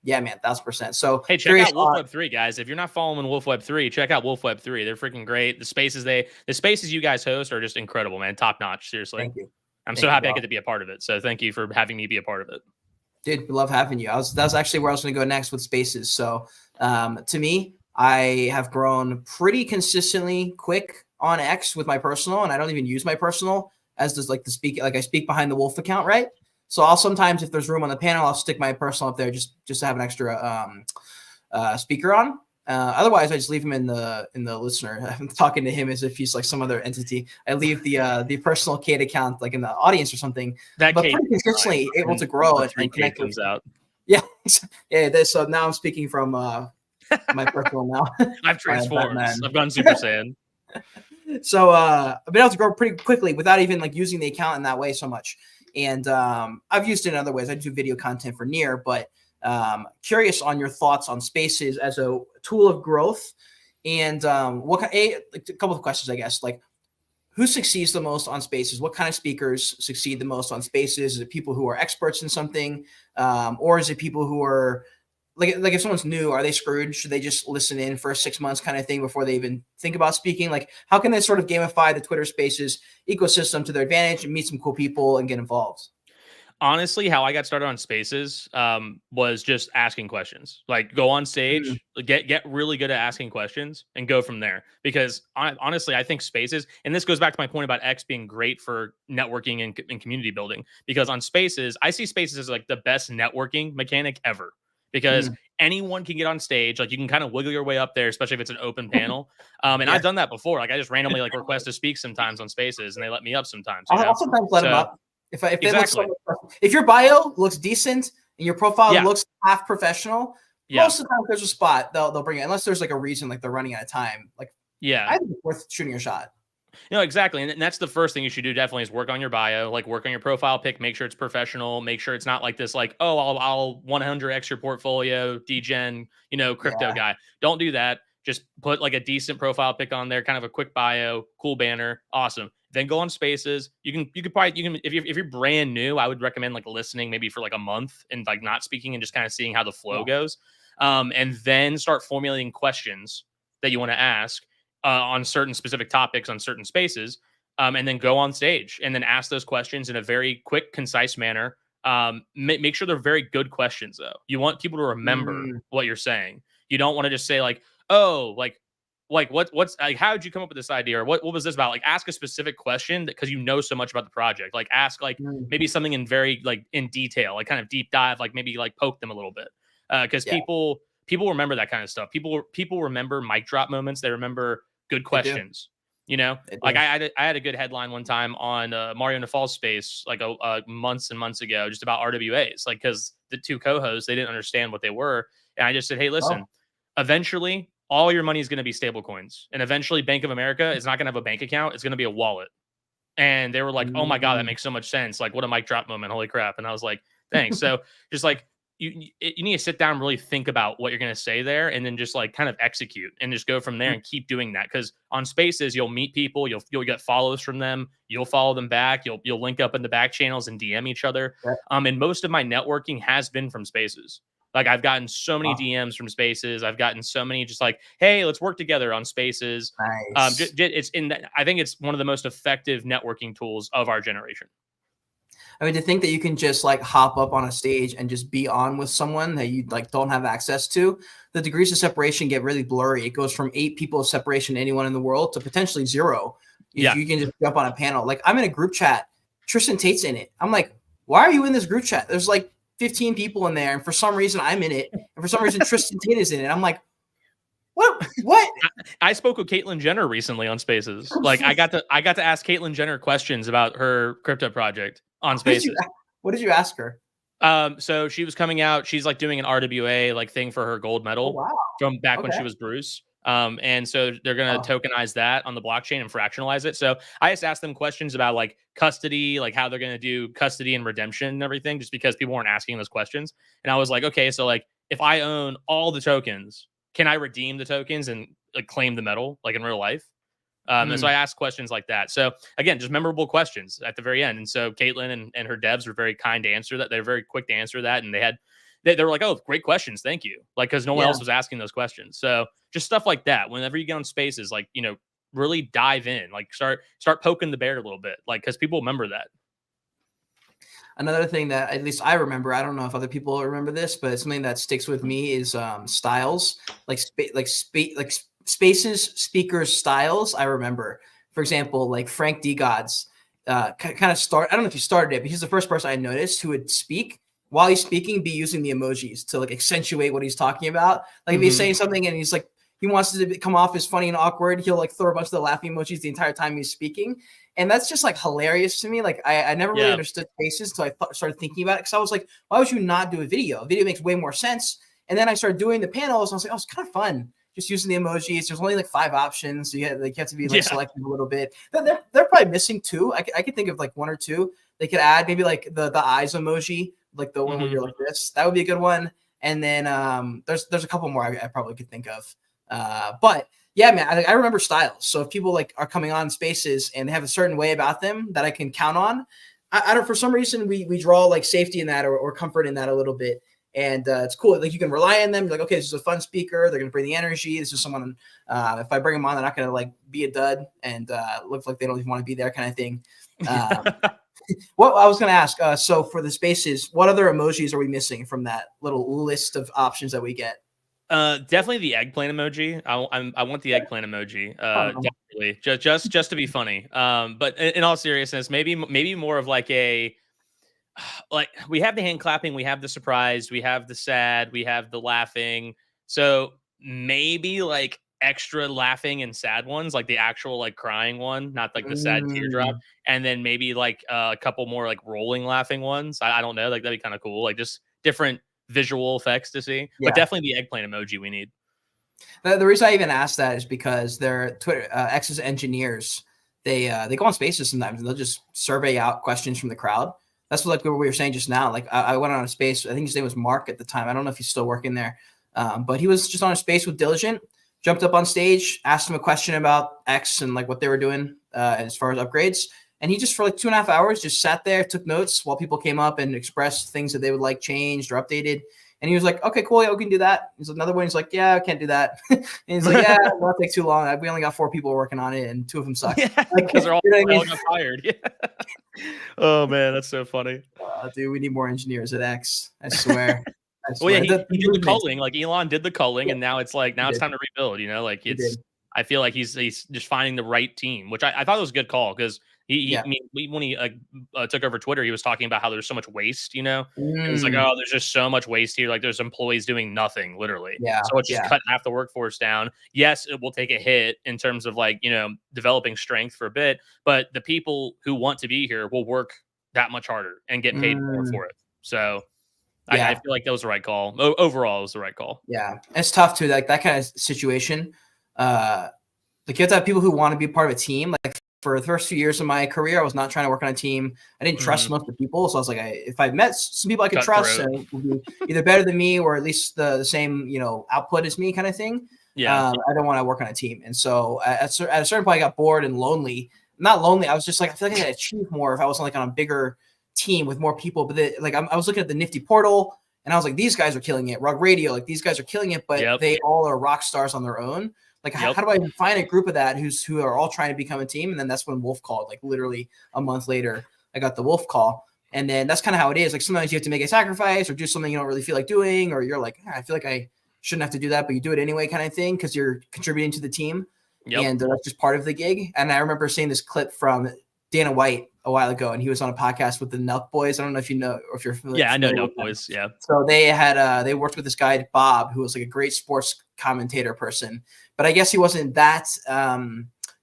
yeah, man, 1,000%. So hey, check out Wolf Web 3, guys. If you're not following Wolf Web 3, check out Wolf Web 3. They're freaking great. The spaces you guys host are just incredible, man. Top notch. Seriously. Thank you. I'm so happy I get to be a part of it. So thank you for having me be a part of it. Dude, we love having you. That was actually where I was going to go next with spaces. So to me, I have grown pretty consistently quick on X with my personal, and I don't even use my personal as does like I speak behind the Wolf account, right? So I'll sometimes, if there's room on the panel, I'll stick my personal up there just to have an extra speaker on. Otherwise, I just leave him in the listener. I'm talking to him as if he's like some other entity. I leave the personal Kate account like in the audience or something. But pretty consistently able to grow and connect comes out. Yeah, so now I'm speaking from my personal now. I've transformed. I've gone Super Saiyan. So I've been able to grow pretty quickly without even like using the account in that way so much. And I've used it in other ways. I do video content for Near, but curious on your thoughts on spaces as a tool of growth. And a couple of questions, I guess, like who succeeds the most on spaces? What kind of speakers succeed the most on spaces? Is it people who are experts in something? Or is it people who are like if someone's new, are they screwed? Should they just listen in for 6 months kind of thing before they even think about speaking? Like how can they sort of gamify the Twitter spaces ecosystem to their advantage and meet some cool people and get involved? Honestly, how I got started on spaces was just asking questions. Like go on stage, get really good at asking questions and go from there. Because honestly, I think spaces, and this goes back to my point about X being great for networking and community building, because on spaces, I see spaces as like the best networking mechanic ever. Because anyone can get on stage, like you can kind of wiggle your way up there, especially if it's an open panel. And I've done that before. Like I just randomly like request to speak sometimes on spaces, and they let me up sometimes. I'll sometimes let them up. If your bio looks decent and your profile looks half professional, most of the time if there's a spot, they'll bring it, unless there's like a reason like they're running out of time. Like I think it's worth shooting a shot. No, exactly. And that's the first thing you should do definitely is work on your bio, like work on your profile pic, make sure it's professional, make sure it's not like this, like, oh, I'll 100x your portfolio, degen, crypto guy. Don't do that. Just put like a decent profile pic on there, kind of a quick bio, cool banner. Awesome. Then go on spaces. You can if you're brand new, I would recommend like listening maybe for like a month and like not speaking and just kind of seeing how the flow goes. And then start formulating questions that you want to ask on certain specific topics on certain spaces, and then go on stage and then ask those questions in a very quick, concise manner. Make sure they're very good questions, though. You want people to remember what you're saying. You don't want to just say like, "Oh, what's like? How did you come up with this idea? Or what was this about?" Like, ask a specific question because you know so much about the project. Like, ask like maybe something in very like in detail, like kind of deep dive, like maybe like poke them a little bit, because people remember that kind of stuff. People remember mic drop moments. They remember good questions, like I had a good headline one time on Mario Nafal's space, like months and months ago, just about RWAs, like, because the two co-hosts, they didn't understand what they were. And I just said, hey, listen, eventually all your money is going to be stable coins. And eventually Bank of America is not going to have a bank account. It's going to be a wallet. And they were like, oh my God, that makes so much sense. Like, what a mic drop moment. Holy crap. And I was like, thanks. So just like, you need to sit down and really think about what you're going to say there, and then just like kind of execute and just go from there and keep doing that. Because on spaces, you'll meet people, you'll get follows from them, you'll follow them back, you'll link up in the back channels and DM each other. And most of my networking has been from spaces. Like I've gotten so many DMs from spaces. I've gotten so many just like, hey, let's work together on spaces. Nice. I think it's one of the most effective networking tools of our generation. I mean, to think that you can just like hop up on a stage and just be on with someone that you like don't have access to, the degrees of separation get really blurry. It goes from 8 people of separation to anyone in the world to potentially 0. You can just jump on a panel. Like I'm in a group chat, Tristan Tate's in it. I'm like, why are you in this group chat? There's like 15 people in there, and for some reason I'm in it, and for some reason Tristan Tate is in it. I'm like, what? I spoke with Caitlyn Jenner recently on Spaces. Like I got to ask Caitlyn Jenner questions about her crypto project on Spaces. What did you ask her? So she was coming out. She's like doing an RWA like thing for her gold medal from back when she was Bruce. And so they're going to tokenize that on the blockchain and fractionalize it. So I just asked them questions about like custody, like how they're going to do custody and redemption and everything, just because people weren't asking those questions. And I was like, okay, so like if I own all the tokens, can I redeem the tokens and like claim the medal like in real life? And so I asked questions like that. So again, just memorable questions at the very end. And so Caitlin and her devs were very kind to answer that. They're very quick to answer that. And they were like, oh, great questions. Thank you. Like, cause no one else was asking those questions. So just stuff like that. Whenever you get on spaces, like, really dive in, like start poking the bear a little bit. Like, cause people remember that. Another thing that at least I remember, I don't know if other people remember this, but it's something that sticks with me is styles, like spaces, speakers, styles. I remember, for example, like Frank D. Gods kind of start. I don't know if he started it, but he's the first person I noticed who would speak while he's speaking, be using the emojis to like accentuate what he's talking about. Like if he's saying something and he's like, he wants it to come off as funny and awkward, he'll like throw a bunch of the laughing emojis the entire time he's speaking. And that's just like hilarious to me. Like I never really understood spaces until I started thinking about it. Cause I was like, why would you not do a video? A video makes way more sense. And then I started doing the panels and I was like, oh, it's kind of fun just using the emojis. There's only like 5 options. So you have to be like selective a little bit. They're probably missing 2. I could think of like 1 or 2 they could add, maybe like the eyes emoji, like the one where you're like this. That would be a good one. And then there's a couple more I probably could think of. But yeah, man, I remember styles. So if people like are coming on spaces and they have a certain way about them that I can count on, I don't, for some reason we draw like safety in that or comfort in that a little bit. And it's cool. Like you can rely on them. You're like, okay, this is a fun speaker. They're going to bring the energy. This is someone, if I bring them on, they're not going to like be a dud and look like they don't even want to be there kind of thing. What I was going to ask, so for the spaces, what other emojis are we missing from that little list of options that we get? Definitely the eggplant emoji. I want the eggplant emoji. Definitely just to be funny. But in all seriousness, maybe more of like we have the hand clapping, we have the surprised, we have the sad, we have the laughing. So maybe like extra laughing and sad ones, like the actual like crying one, not like the sad teardrop, and then maybe like a couple more like rolling laughing ones. I don't know, like that'd be kind of cool. Like just different visual effects to see, but definitely the eggplant emoji we need. The reason I even asked that is because their Twitter X's engineers, they go on spaces sometimes and they'll just survey out questions from the crowd. That's what we were saying just now. Like I went on a space, I think his name was Mark at the time. I don't know if he's still working there, but he was just on a space with Diligent, jumped up on stage, asked him a question about X and like what they were doing as far as upgrades. And he just for like 2.5 hours just sat there, took notes while people came up and expressed things that they would like changed or updated. And he was like, okay, cool. Yeah, we can do that. He's another one. He's like, yeah, I can't do that. And he's like, yeah, it won't take too long. We only got 4 people working on it and 2 of them suck. Yeah, like, because they're all got fired. Yeah. Oh man, that's so funny. Dude, we need more engineers at X. I swear. Well, yeah, he did the culling. Like Elon did the culling, and now it's like it's time to rebuild. Like it's. I feel like he's just finding the right team, which I thought was a good call because I mean, when he took over Twitter, he was talking about how there's so much waste. And it's like, oh, there's just so much waste here. Like there's employees doing nothing, literally. Yeah. So it's just cut half the workforce down. Yes, it will take a hit in terms of like developing strength for a bit, but the people who want to be here will work that much harder and get paid more for it. So. I feel like that was the right call. Overall, it was the right call. Yeah, it's tough too. Like that kind of situation. Like you have to have people who want to be part of a team. Like for the first few years of my career, I was not trying to work on a team. I didn't trust most of the people, so I was like, if I met some people I could trust, and would be either better than me or at least the same output as me, kind of thing. Yeah, I don't want to work on a team. And so at a certain point, I got bored and lonely. Not lonely. I was just like, I feel like I could achieve more if I was like on a bigger team with more people. But I was looking at the Nifty portal and I was like, these guys are killing it. Rug Radio, like these guys are killing it, but they all are rock stars on their own. Like how do I find a group of that who are all trying to become a team? And then that's when Wolf called. Like literally a month later, I got the Wolf call. And then that's kind of how it is. Like sometimes you have to make a sacrifice or do something you don't really feel like doing, or you're like, I feel like I shouldn't have to do that, but you do it anyway, kind of thing, because you're contributing to the team. And that's just part of the gig. And I remember seeing this clip from Dana White a while ago, and he was on a podcast with the Nelk Boys. I don't know if you know or if you're familiar. Yeah, I know Nelk Boys. Yeah. So they had they worked with this guy Bob, who was like a great sports commentator person, but I guess he wasn't that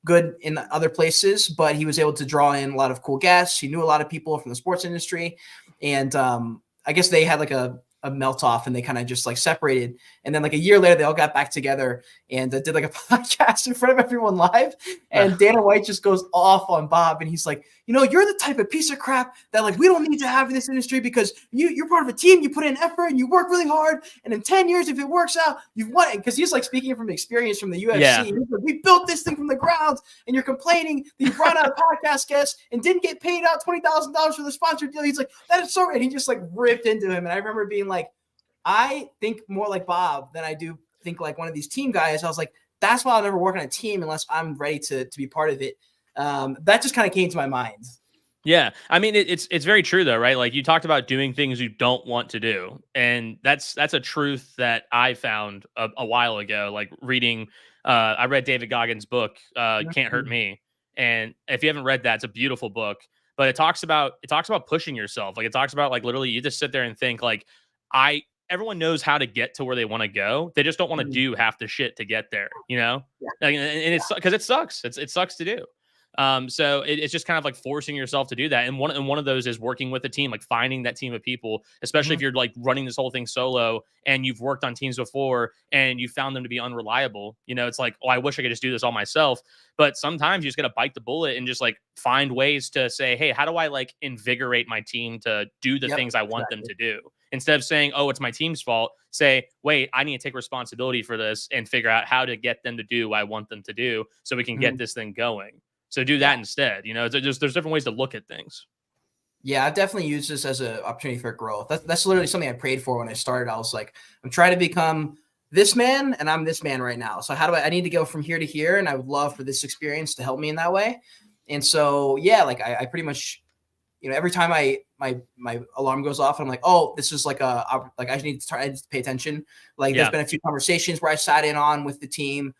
good in other places. But he was able to draw in a lot of cool guests. He knew a lot of people from the sports industry, and I guess they had like a a melt off and they kind of just like separated. And then like a year later, they all got back together and did like a podcast in front of everyone live. And Dana White just goes off on Bob. And he's like, you know, you're the type of piece of crap that like we don't need to have in this industry because you're part of a team, you put in effort and you work really hard. And in 10 years, if it works out, you've won it. Because he's like speaking from experience from the UFC. Yeah. Like, we built this thing from the ground and you're complaining that you brought out a podcast guest and didn't get paid out $20,000 for the sponsor deal. He's like, that is so, and he just like ripped into him. And I remember being like, I think more like Bob than I do think like one of these team guys. I was like, that's why I'll never work on a team unless I'm ready to be part of it. That just kind of came to my mind. Yeah. I mean, it's very true though, right? Like you talked about doing things you don't want to do. And that's a truth that I found a while ago, like reading, I read David Goggins' book, Can't Hurt Me. And if you haven't read that, it's a beautiful book, but it talks about pushing yourself. Like it talks about like literally you just sit there and think like, everyone knows how to get to where they want to go. They just don't want to do half the shit to get there, you know? Yeah. Like, and it's because it sucks. It sucks to do. So it's just kind of like forcing yourself to do that. And one of those is working with a team, like finding that team of people, especially if you're like running this whole thing solo and you've worked on teams before and you found them to be unreliable. You know, it's like, oh, I wish I could just do this all myself. But sometimes you just got to bite the bullet and just like find ways to say, hey, how do I like invigorate my team to do the things I want them to do? Instead of saying, oh, it's my team's fault, say, wait, I need to take responsibility for this and figure out how to get them to do what I want them to do so we can get this thing going. So do that instead. You know, there's different ways to look at things. Yeah, I've definitely used this as an opportunity for growth. That's literally something I prayed for when I started. I was like, I'm trying to become this man, and I'm this man right now. So how do I need to go from here to here? And I would love for this experience to help me in that way. And so, yeah, like I pretty much, you know, every time my alarm goes off, I'm like, oh, this is like I just need to pay attention. Like there's been a few conversations where I sat in on with the team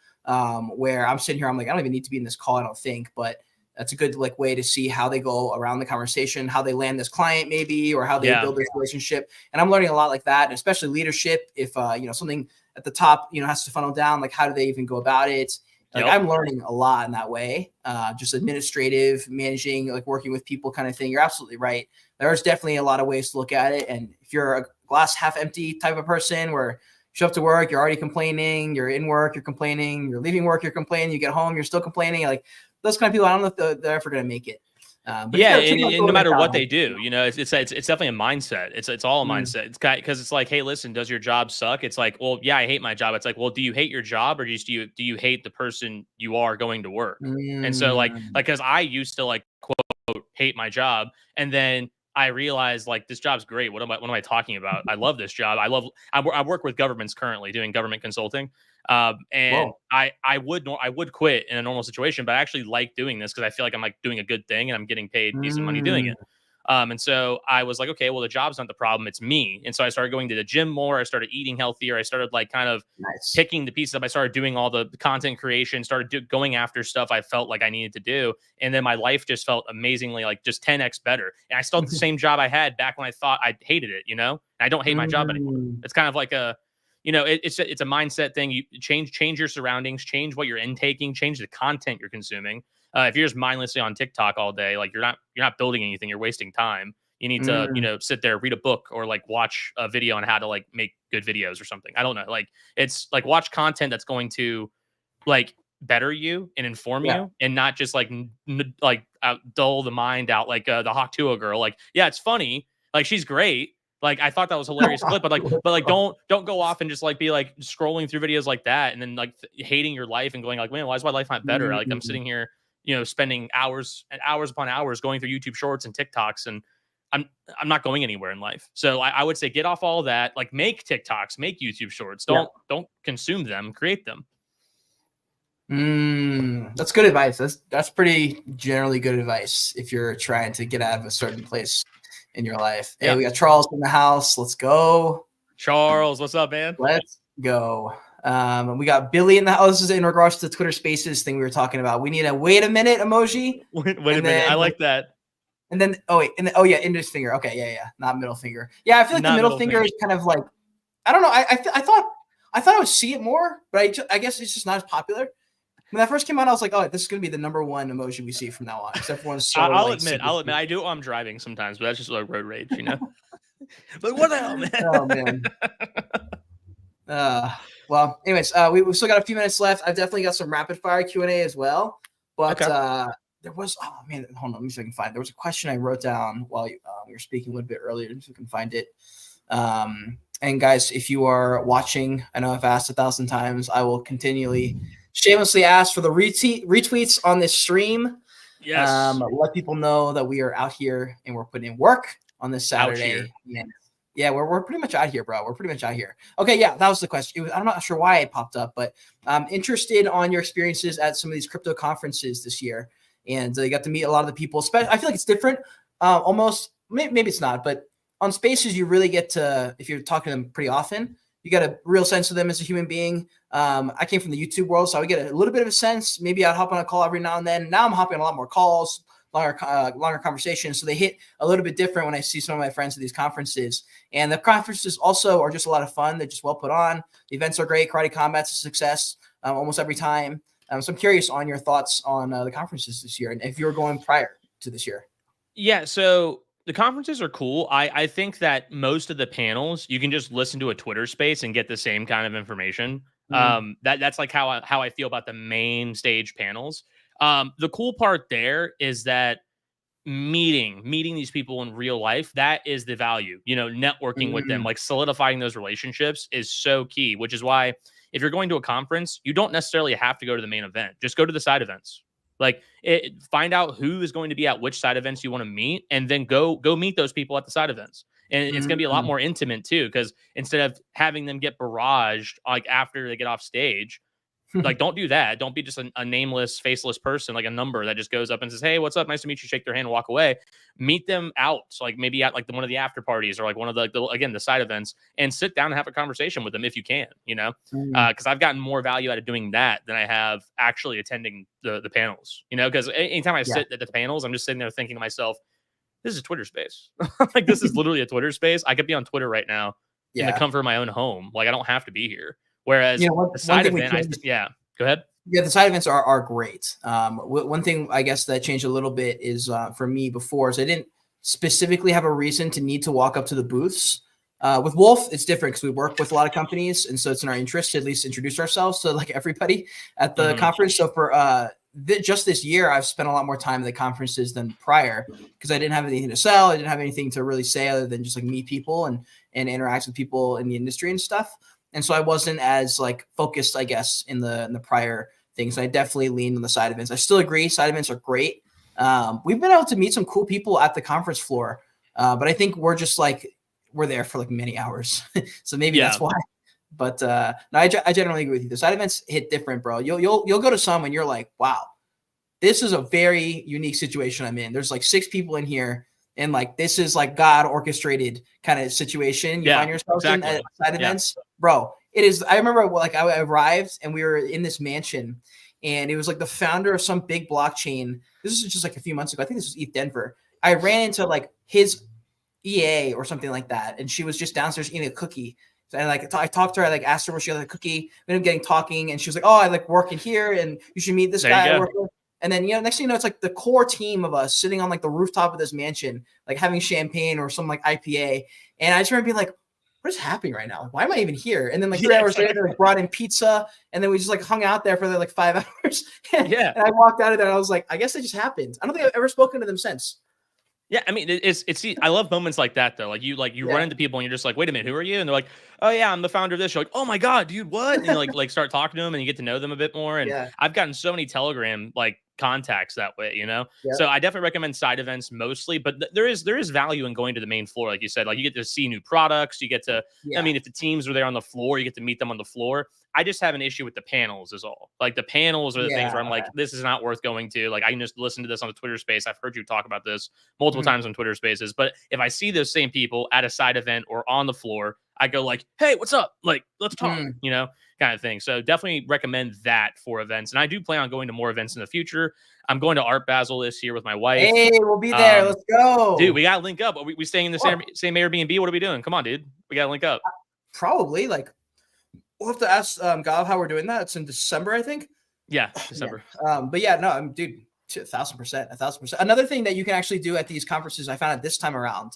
where I'm sitting here, I'm like, I don't even need to be in this call, I don't think, but that's a good like way to see how they go around the conversation, how they land this client maybe, or how they build this relationship. And I'm learning a lot like that, and especially leadership. If you know, something at the top, you know, has to funnel down, like how do they even go about it? Like I'm learning a lot in that way, just administrative, managing, like working with people kind of thing. You're absolutely right. There's definitely a lot of ways to look at it. And if you're a glass half empty type of person where you show up to work, you're already complaining, you're in work, you're complaining, you're leaving work, you're complaining, you get home, you're still complaining, like those kind of people, I don't know if they're ever going to make it. And no matter what they do, you know, it's definitely a mindset. It's all a mindset. It's because it's like, hey, listen, does your job suck? It's like, well, yeah, I hate my job. It's like, well, do you hate your job or just do you hate the person you are going to work? And so like because I used to like quote hate my job, and then I realized like this job's great. What am I talking about? I love this job. I work with governments currently doing government consulting. And I would quit in a normal situation, but I actually like doing this because I feel like I'm like doing a good thing and I'm getting paid decent money doing it. And so I was like, okay, well, the job's not the problem. It's me. And so I started going to the gym more. I started eating healthier. I started like kind of picking the pieces up. I started doing all the content creation, started going after stuff I felt like I needed to do. And then my life just felt amazingly like just 10x better. And I still had the same job I had back when I thought I hated it, you know, and I don't hate my job anymore. It's kind of like you know, it's a mindset thing. You change your surroundings, change what you're intaking, change the content you're consuming. If you're just mindlessly on TikTok all day, like you're not building anything, you're wasting time. You need to, you know, sit there, read a book or like watch a video on how to like make good videos or something. I don't know. Like it's like watch content that's going to like better you and inform you and not just like dull the mind out like the Hawk Tuah girl. Like, yeah, it's funny. Like she's great. Like I thought that was a hilarious clip, but don't go off and just like be like scrolling through videos like that and then like hating your life and going like, man, why is my life not better? Like I'm sitting here, you know, spending hours and hours upon hours going through YouTube Shorts and TikToks, and I'm not going anywhere in life. So I would say get off all that. Like make TikToks, make YouTube Shorts. Don't consume them, create them. That's good advice. That's pretty generally good advice if you're trying to get out of a certain place in your life. Hey, we got Charles in the house. Let's go. Charles, what's up, man? Let's go. We got Billy in the house. This is in regards to the Twitter Spaces thing we were talking about. We need a wait a minute emoji. Wait a minute. I like that. And then index finger. Okay, yeah, not middle finger. Yeah, I feel like the middle finger is kind of like, I don't know. I thought I would see it more, but I guess it's just not as popular. When that first came out, I was like, oh, this is going to be the number one emoji we see from now on. Except for one. I'll admit, I do it while I'm driving sometimes, but that's just like road rage, you know? Like, what the hell, man? Oh man. Well, anyways, we've still got a few minutes left. I've definitely got some rapid fire Q&A as well. But Okay. there was, oh man, hold on, let me see if I can find it. There was a question I wrote down while we were speaking a little bit earlier, if you can find it. And guys, if you are watching, I know I've asked 1,000 times, I will continually shamelessly ask for the retweets on this stream. Yes. Let people know that we are out here and we're putting in work on this Saturday. Yeah, we're pretty much out here, bro. We're pretty much out here. Okay, yeah, that was the question. I'm not sure why it popped up, but I'm interested on your experiences at some of these crypto conferences this year. And you got to meet a lot of the people. I feel like it's different. Almost, maybe it's not, but on Spaces, you really get to, if you're talking to them pretty often, you got a real sense of them as a human being. I came from the YouTube world, so I would get a little bit of a sense. Maybe I'd hop on a call every now and then. Now I'm hopping on a lot more calls, longer conversations. So they hit a little bit different when I see some of my friends at these conferences. And the conferences also are just a lot of fun. They're just well put on. The events are great. Karate Combat's a success almost every time. So I'm curious on your thoughts on the conferences this year, and if you were going prior to this year. Yeah, so the conferences are cool. I think that most of the panels you can just listen to a Twitter space and get the same kind of information. That's like how I feel about the main stage panels. The cool part there is that meeting these people in real life, that is the value. Networking with them, like solidifying those relationships is so key, which is why if you're going to a conference, you don't necessarily have to go to the main event. Just go to the side events. Like, find out who is going to be at which side events you want to meet, and then go meet those people at the side events. And it's going to be a lot more intimate too, because instead of having them get barraged like after they get off stage, like, don't do that. Don't be just a nameless, faceless person, like a number that just goes up and says, "Hey, what's up? Nice to meet you." Shake their hand and walk away. Meet them out, so like maybe at like one of the after parties or like one of the side events, and sit down and have a conversation with them if you can. Because I've gotten more value out of doing that than I have actually attending the panels. Because anytime I sit at the panels, I'm just sitting there thinking to myself, "This is a Twitter space. Like, this is literally a Twitter space. I could be on Twitter right now in the comfort of my own home. Like, I don't have to be here." Whereas the side event, go ahead. Yeah, the side events are great. One thing I guess that changed a little bit is for me before is I didn't specifically have a reason to need to walk up to the booths. With Wolf, it's different because we work with a lot of companies, and so it's in our interest to at least introduce ourselves to like everybody at the conference. So for just this year, I've spent a lot more time at the conferences than prior because I didn't have anything to sell. I didn't have anything to really say other than just like meet people and interact with people in the industry and stuff. And so I wasn't as like focused, I guess, in the prior things. I definitely leaned on the side events. I still agree. Side events are great. We've been able to meet some cool people at the conference floor, but I think we're there for like many hours. So maybe that's why. But no, I generally agree with you. The side events hit different, bro. You'll go to some and you're like, wow, this is a very unique situation I'm in. There's like 6 people in here. And like, this is like God orchestrated kind of situation you find yourself in at side events, bro. It is. I remember like I arrived and we were in this mansion, and it was like the founder of some big blockchain. This was just like a few months ago. I think this was ETH Denver. I ran into like his EA or something like that, and she was just downstairs eating a cookie. And like I talked to her, I like asked her where she got a cookie. We ended up getting talking, and she was like, "Oh, I like work in here, and you should meet this guy I work with." And then, next thing you know, it's like the core team of us sitting on like the rooftop of this mansion, like having champagne or some like IPA. And I just remember being like, what is happening right now? Why am I even here? And then like 3 hours later, they like brought in pizza, and then we just like hung out there for like 5 hours. And I walked out of there and I was like, I guess it just happened. I don't think I've ever spoken to them since. Yeah, I mean, it's I love moments like that though. Like you run into people and you're just like, wait a minute, who are you? And they're like, oh yeah, I'm the founder of this. You're like, oh my God, dude, what? And you like start talking to them and you get to know them a bit more. And I've gotten so many Telegram like contacts that way, So I definitely recommend side events mostly, but there is value in going to the main floor, like you said. Like, you get to see new products, you get to I mean, if the teams are there on the floor, you get to meet them on the floor. I just have an issue with the panels is all. Like, the panels are the things where I'm like, this is not worth going to. Like, I can just listen to this on the Twitter space. I've heard you talk about this multiple times on Twitter spaces, but if I see those same people at a side event or on the floor, I go like, hey, what's up? Like, let's talk, kind of thing. So definitely recommend that for events. And I do plan on going to more events in the future. I'm going to Art Basel this year with my wife. Hey, we'll be there. Let's go. Dude, we got to link up. Are we staying in the same Airbnb? What are we doing? Come on, dude. We got to link up. Probably. Like, we'll have to ask Gav how we're doing that. It's in December, I think. Yeah, December. But yeah, no, dude, 1,000%. Another thing that you can actually do at these conferences, I found out this time around,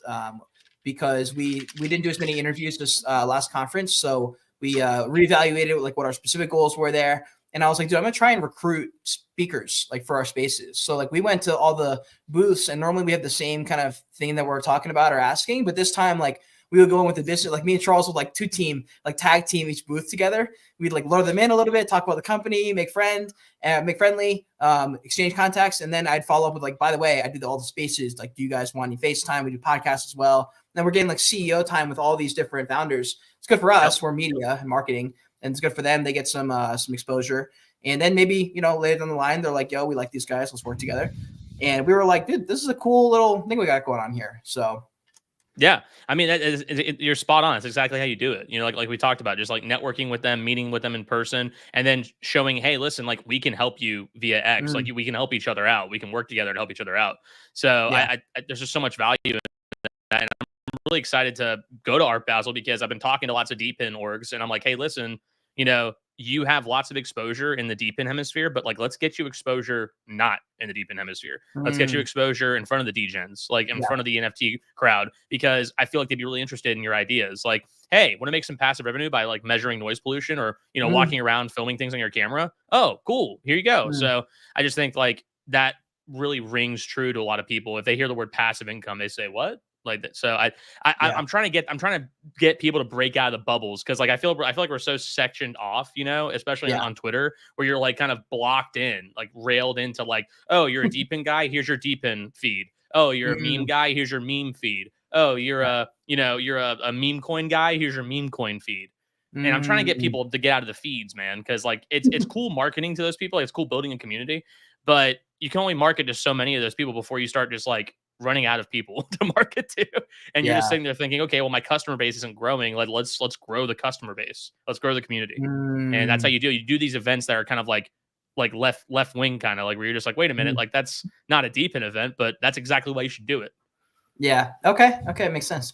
because we didn't do as many interviews this last conference. So we reevaluated like what our specific goals were there. And I was like, dude, I'm gonna try and recruit speakers like for our spaces. So like we went to all the booths, and normally we have the same kind of thing that we're talking about or asking, but this time like we would go in with the business. Like me and Charles would like tag team each booth together. We'd like lure them in a little bit, talk about the company, make friendly, exchange contacts, and then I'd follow up with like, by the way, I did all the spaces. Like, do you guys want any FaceTime? We do podcasts as well. And then we're getting like CEO time with all these different founders. It's good for us. We're media and marketing. And it's good for them. They get some exposure. And then maybe, later down the line, they're like, yo, we like these guys. Let's work together. And we were like, dude, this is a cool little thing we got going on here. So, yeah, I mean, you're spot on. It's exactly how you do it. Like we talked about, just like networking with them, meeting with them in person, and then showing, hey, listen, like we can help you via X. Like we can help each other out. We can work together to help each other out. So I there's just so much value in that. And I'm really excited to go to Art Basel because I've been talking to lots of DePin orgs, and I'm like, hey, listen, you have lots of exposure in the DePin hemisphere, but like, let's get you exposure not in the DePin hemisphere. Let's get you exposure in front of the DGens, like in front of the NFT crowd, because I feel like they'd be really interested in your ideas. Like, hey, want to make some passive revenue by like measuring noise pollution or, walking around filming things on your camera? Oh, cool. Here you go. So I just think like that really rings true to a lot of people. If they hear the word passive income, they say, what? Like that. So I'm trying to get people to break out of the bubbles, because like I feel like we're so sectioned off, especially on Twitter, where you're like kind of blocked in, like railed into like, oh, you're a DePin guy, here's your DePin feed. Oh, you're a meme guy, here's your meme feed. Oh, you're you're a meme coin guy, here's your meme coin feed. And I'm trying to get people to get out of the feeds, man, because like it's cool marketing to those people, it's cool building a community, but you can only market to so many of those people before you start just like running out of people to market to. And you're just sitting there thinking, okay, well, my customer base isn't growing. Like let's grow the customer base. Let's grow the community. And that's how you do these events that are kind of like left wing, kind of like where you're just like, wait a minute, like that's not a DePin event, but that's exactly why you should do it. Yeah. Okay. Makes sense.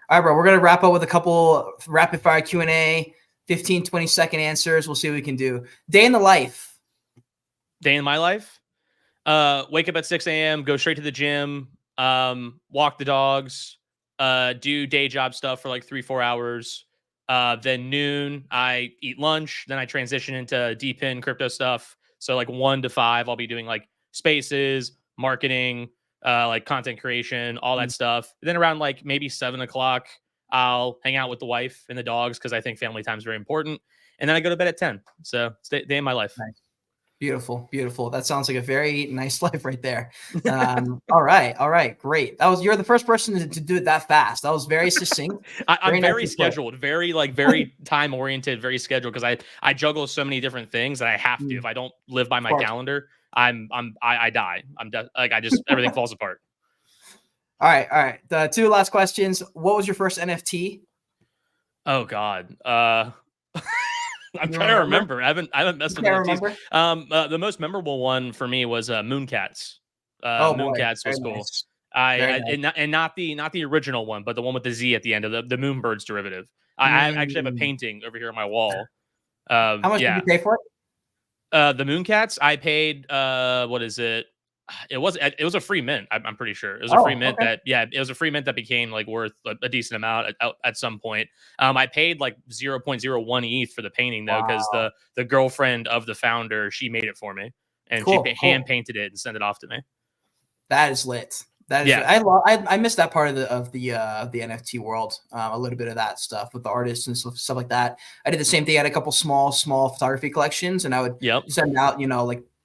All right, bro. We're going to wrap up with a couple rapid fire Q&A, 15, 20-second answers. We'll see what we can do. Day in the life. Day in my life. Wake up at 6 a.m., go straight to the gym, walk the dogs, do day job stuff for like 3-4 hours. Then noon, I eat lunch. Then I transition into DePin crypto stuff. So like 1 to 5, I'll be doing like spaces, marketing, like content creation, all that stuff. Then around like maybe 7 o'clock, I'll hang out with the wife and the dogs, because I think family time is very important. And then I go to bed at 10. So it's day in my life. Nice. Beautiful. That sounds like a very nice life right there. All right, great. You're the first person to do it that fast. That was very succinct. I'm very scheduled, very time oriented, very scheduled, because I juggle so many different things that I have to. If I don't live by my calendar, I die. Everything falls apart. All right. The 2 last questions. What was your first NFT? Oh God. I'm trying to remember. I haven't messed with NFTs. The most memorable one for me was Mooncats. Mooncats was cool. Nice. And not the original one, but the one with the Z at the end of the Moonbirds derivative. I actually have a painting over here on my wall. How much did you pay for it? The Mooncats, I paid what is it? It was a free mint. I'm pretty sure it was a free mint it was a free mint that became like worth a decent amount at some point. I paid like 0.01 ETH for the painting though, because the girlfriend of the founder, she made it for me, and she hand painted it and sent it off to me. That is lit. That is I missed that part of the NFT world. A little bit of that stuff with the artists and stuff like that. I did the same thing. I had a couple small photography collections, and I would send out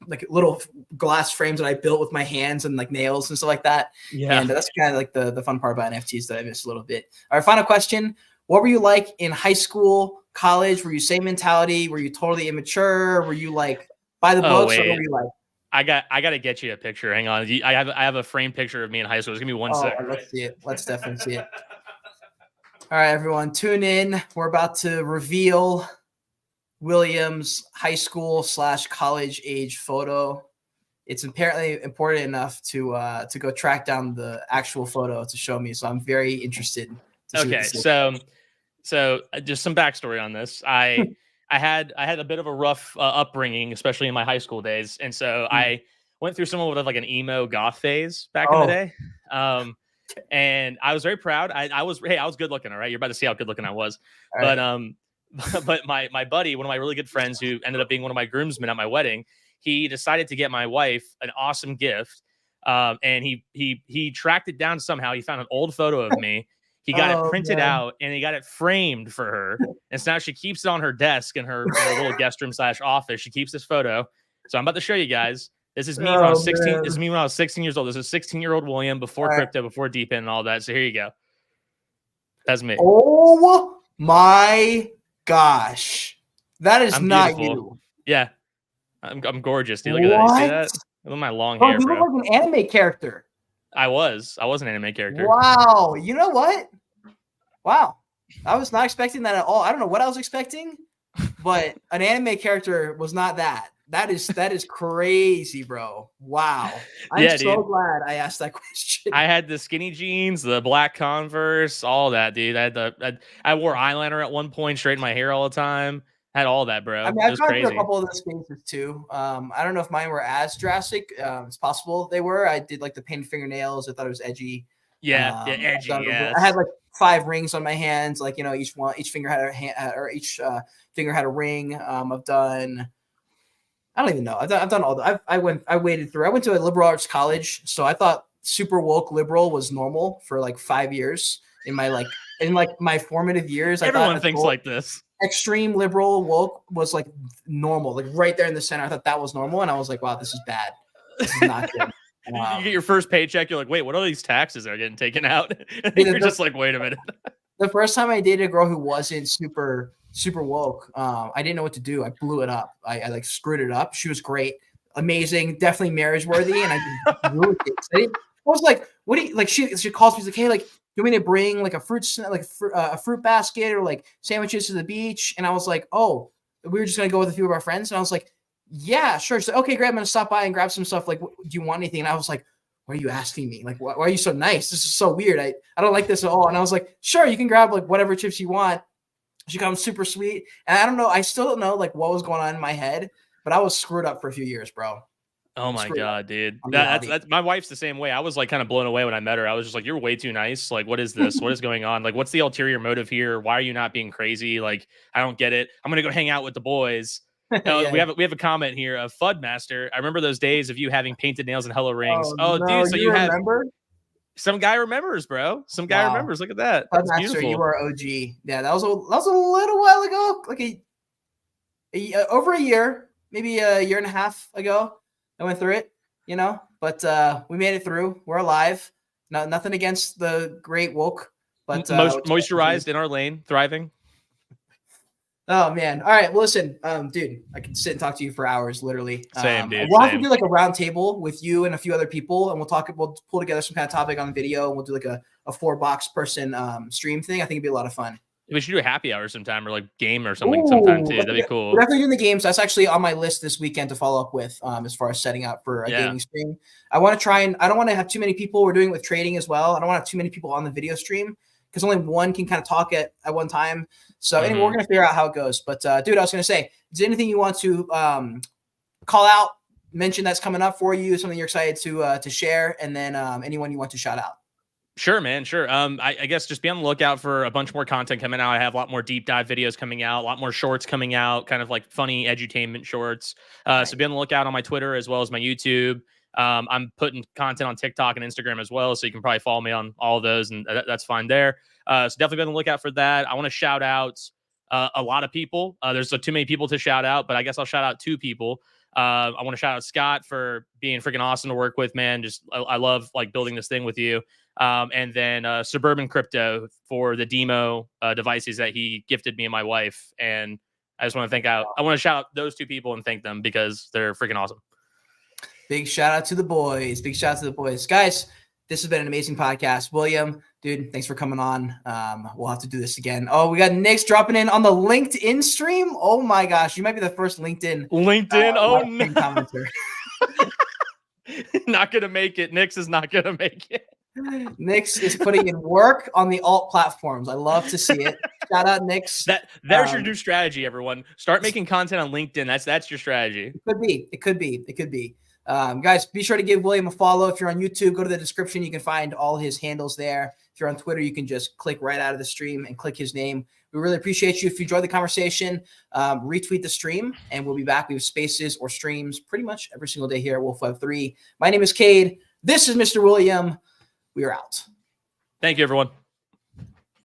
like little glass frames that I built with my hands and like nails and stuff like that. And that's kind of like the fun part about NFTs that I missed a little bit. All right, final question. What were you like in high school, college? Were you same mentality? Were you totally immature? Were you like by the books? Or what were you like? I got to get you a picture. Hang on. I have a framed picture of me in high school. It's gonna be 1 second. Let's see it. Let's definitely see it. All right, everyone, tune in. We're about to reveal William's high school / college age photo. It's apparently important enough to go track down the actual photo to show me. So I'm very interested. Okay, so just some backstory on this. I had a bit of a rough upbringing, especially in my high school days, and so I went through somewhat of like an emo goth phase back in the day. And I was very proud. I was good looking. All right. You're about to see how good looking I was. All But, right. but my buddy, one of my really good friends who ended up being one of my groomsmen at my wedding, he decided to get my wife an awesome gift. And he tracked it down somehow. He found an old photo of me. He got it Oh, printed man. out and he got it framed for her. And so now she keeps it on her desk in her little guest room / office. She keeps this photo. So I'm about to show you guys. This is me when I was 16. Man. This is me when I was 16 years old. This is 16-year-old William before All crypto, before DePin and all that. So here you go. That's me. Oh my gosh. That is I'm not beautiful. you. Yeah. I'm gorgeous, dude. Look at that. You see that? Look at my long hair, You bro. look like an anime character. I was an anime character. Wow. You know what? Wow. I was not expecting that at all. I don't know what I was expecting, but an anime character was not that. That is crazy, bro. Wow. I'm so glad I asked that question. I had the skinny jeans, the black Converse, all that, dude. I wore eyeliner at one point, straightened my hair all the time. Had all that, bro. I mean, I've gone through a couple of those phases too. I don't know if mine were as drastic. It's possible they were. I did like the painted fingernails. I thought it was edgy. Yeah, edgy. Yeah. I had like 5 rings on my hands. Like, each finger had a hand, or each finger had a ring. I've done. I don't even know. I've done all that. I waded through. I went to a liberal arts college, so I thought super woke liberal was normal for like 5 years in my formative years. Everyone thinks like this. Extreme liberal woke was like normal, like right there in the center. I thought that was normal, and I was like, wow, this is bad. This is not good. You get your first paycheck, you're like, wait, what are these taxes that are getting taken out? You're just like, wait a minute. The first time I dated a girl who wasn't super woke, I didn't know what to do. I blew it up. I like screwed it up. She was great, amazing, definitely marriage worthy, and I ruined it. I was like, what do you like? She calls me, she's like, hey, like, do you want me to bring like a fruit basket or like sandwiches to the beach? And I was like, oh, we were just gonna go with a few of our friends, and I was like, yeah, sure. She's like, okay, great. I'm gonna stop by and grab some stuff. Like, do you want anything? And I was like, why are you asking me? Like, why are you so nice? This is so weird. I don't like this at all. And I was like, sure, you can grab like whatever chips you want. She comes super sweet. And I don't know. I still don't know like what was going on in my head, but I was screwed up for a few years, bro. Oh my God, dude. That's my wife's the same way. I was like kind of blown away when I met her. I was just like, you're way too nice. Like, what is this? What is going on? Like, what's the ulterior motive here? Why are you not being crazy? Like, I don't get it. I'm going to go hang out with the boys. Yeah. We have a comment here of Fudmaster. I remember those days of you having painted nails and hello rings. Oh no, dude, so you remember? Some guy remembers, bro. Some guy remembers. Look at that. That's beautiful. You are OG. Yeah, that was a little while ago, like over a year, maybe a year and a half ago. I went through it, but we made it through. We're alive. No, nothing against the great woke, but moisturized in our lane, thriving. Oh man! All right, well, listen, dude, I can sit and talk to you for hours, literally. Same, dude. We'll have to do like a round table with you and a few other people, and we'll pull together some kind of topic on video, and we'll do like a 4-box person stream thing. I think it'd be a lot of fun. We should do a happy hour sometime, or like game or something sometime too. That'd be cool. We're definitely doing the games. That's actually on my list this weekend to follow up with, as far as setting up for a gaming stream. I want to try, and I don't want to have too many people. We're doing it with trading as well. I don't want to have too many people on the video stream, because only one can kind of talk at one time. So anyway, we're going to figure out how it goes. But dude, I was going to say, is there anything you want to call out, mention that's coming up for you, something you're excited to share, and then anyone you want to shout out? Sure, man. Sure. I guess just be on the lookout for a bunch more content coming out. I have a lot more deep dive videos coming out, a lot more shorts coming out, kind of like funny edutainment shorts. So be on the lookout on my Twitter as well as my YouTube. I'm putting content on TikTok and Instagram as well, so you can probably follow me on all of those, and that's fine there. So definitely be on the lookout for that. I want to shout out a lot of people. There's too many people to shout out, but I guess I'll shout out 2 people. I want to shout out Scott for being freaking awesome to work with, man. Just I love like building this thing with you. And then Suburban Crypto for the demo devices that he gifted me and my wife. And I just want to I want to shout out those 2 people and thank them because they're freaking awesome. Big shout out to the boys. Big shout out to the boys. Guys, this has been an amazing podcast. William, dude, thanks for coming on. We'll have to do this again. Oh, we got Nick's dropping in on the LinkedIn stream. Oh my gosh, you might be the first LinkedIn. Oh no. Commenter. Not going to make it. Nick's is not going to make it. Nix is putting in work on the alt platforms. I love to see it. Shout out Nix. There's your new strategy, everyone. Start making content on LinkedIn. That's your strategy. It could be. Guys, be sure to give William a follow. If you're on YouTube, go to the description. You can find all his handles there. If you're on Twitter, you can just click right out of the stream and click his name. We really appreciate you. If you enjoyed the conversation, retweet the stream, and we'll be back. We have spaces or streams pretty much every single day here at Wolf Web 3. My name is Cade. This is Mr. William. We are out. Thank you, everyone.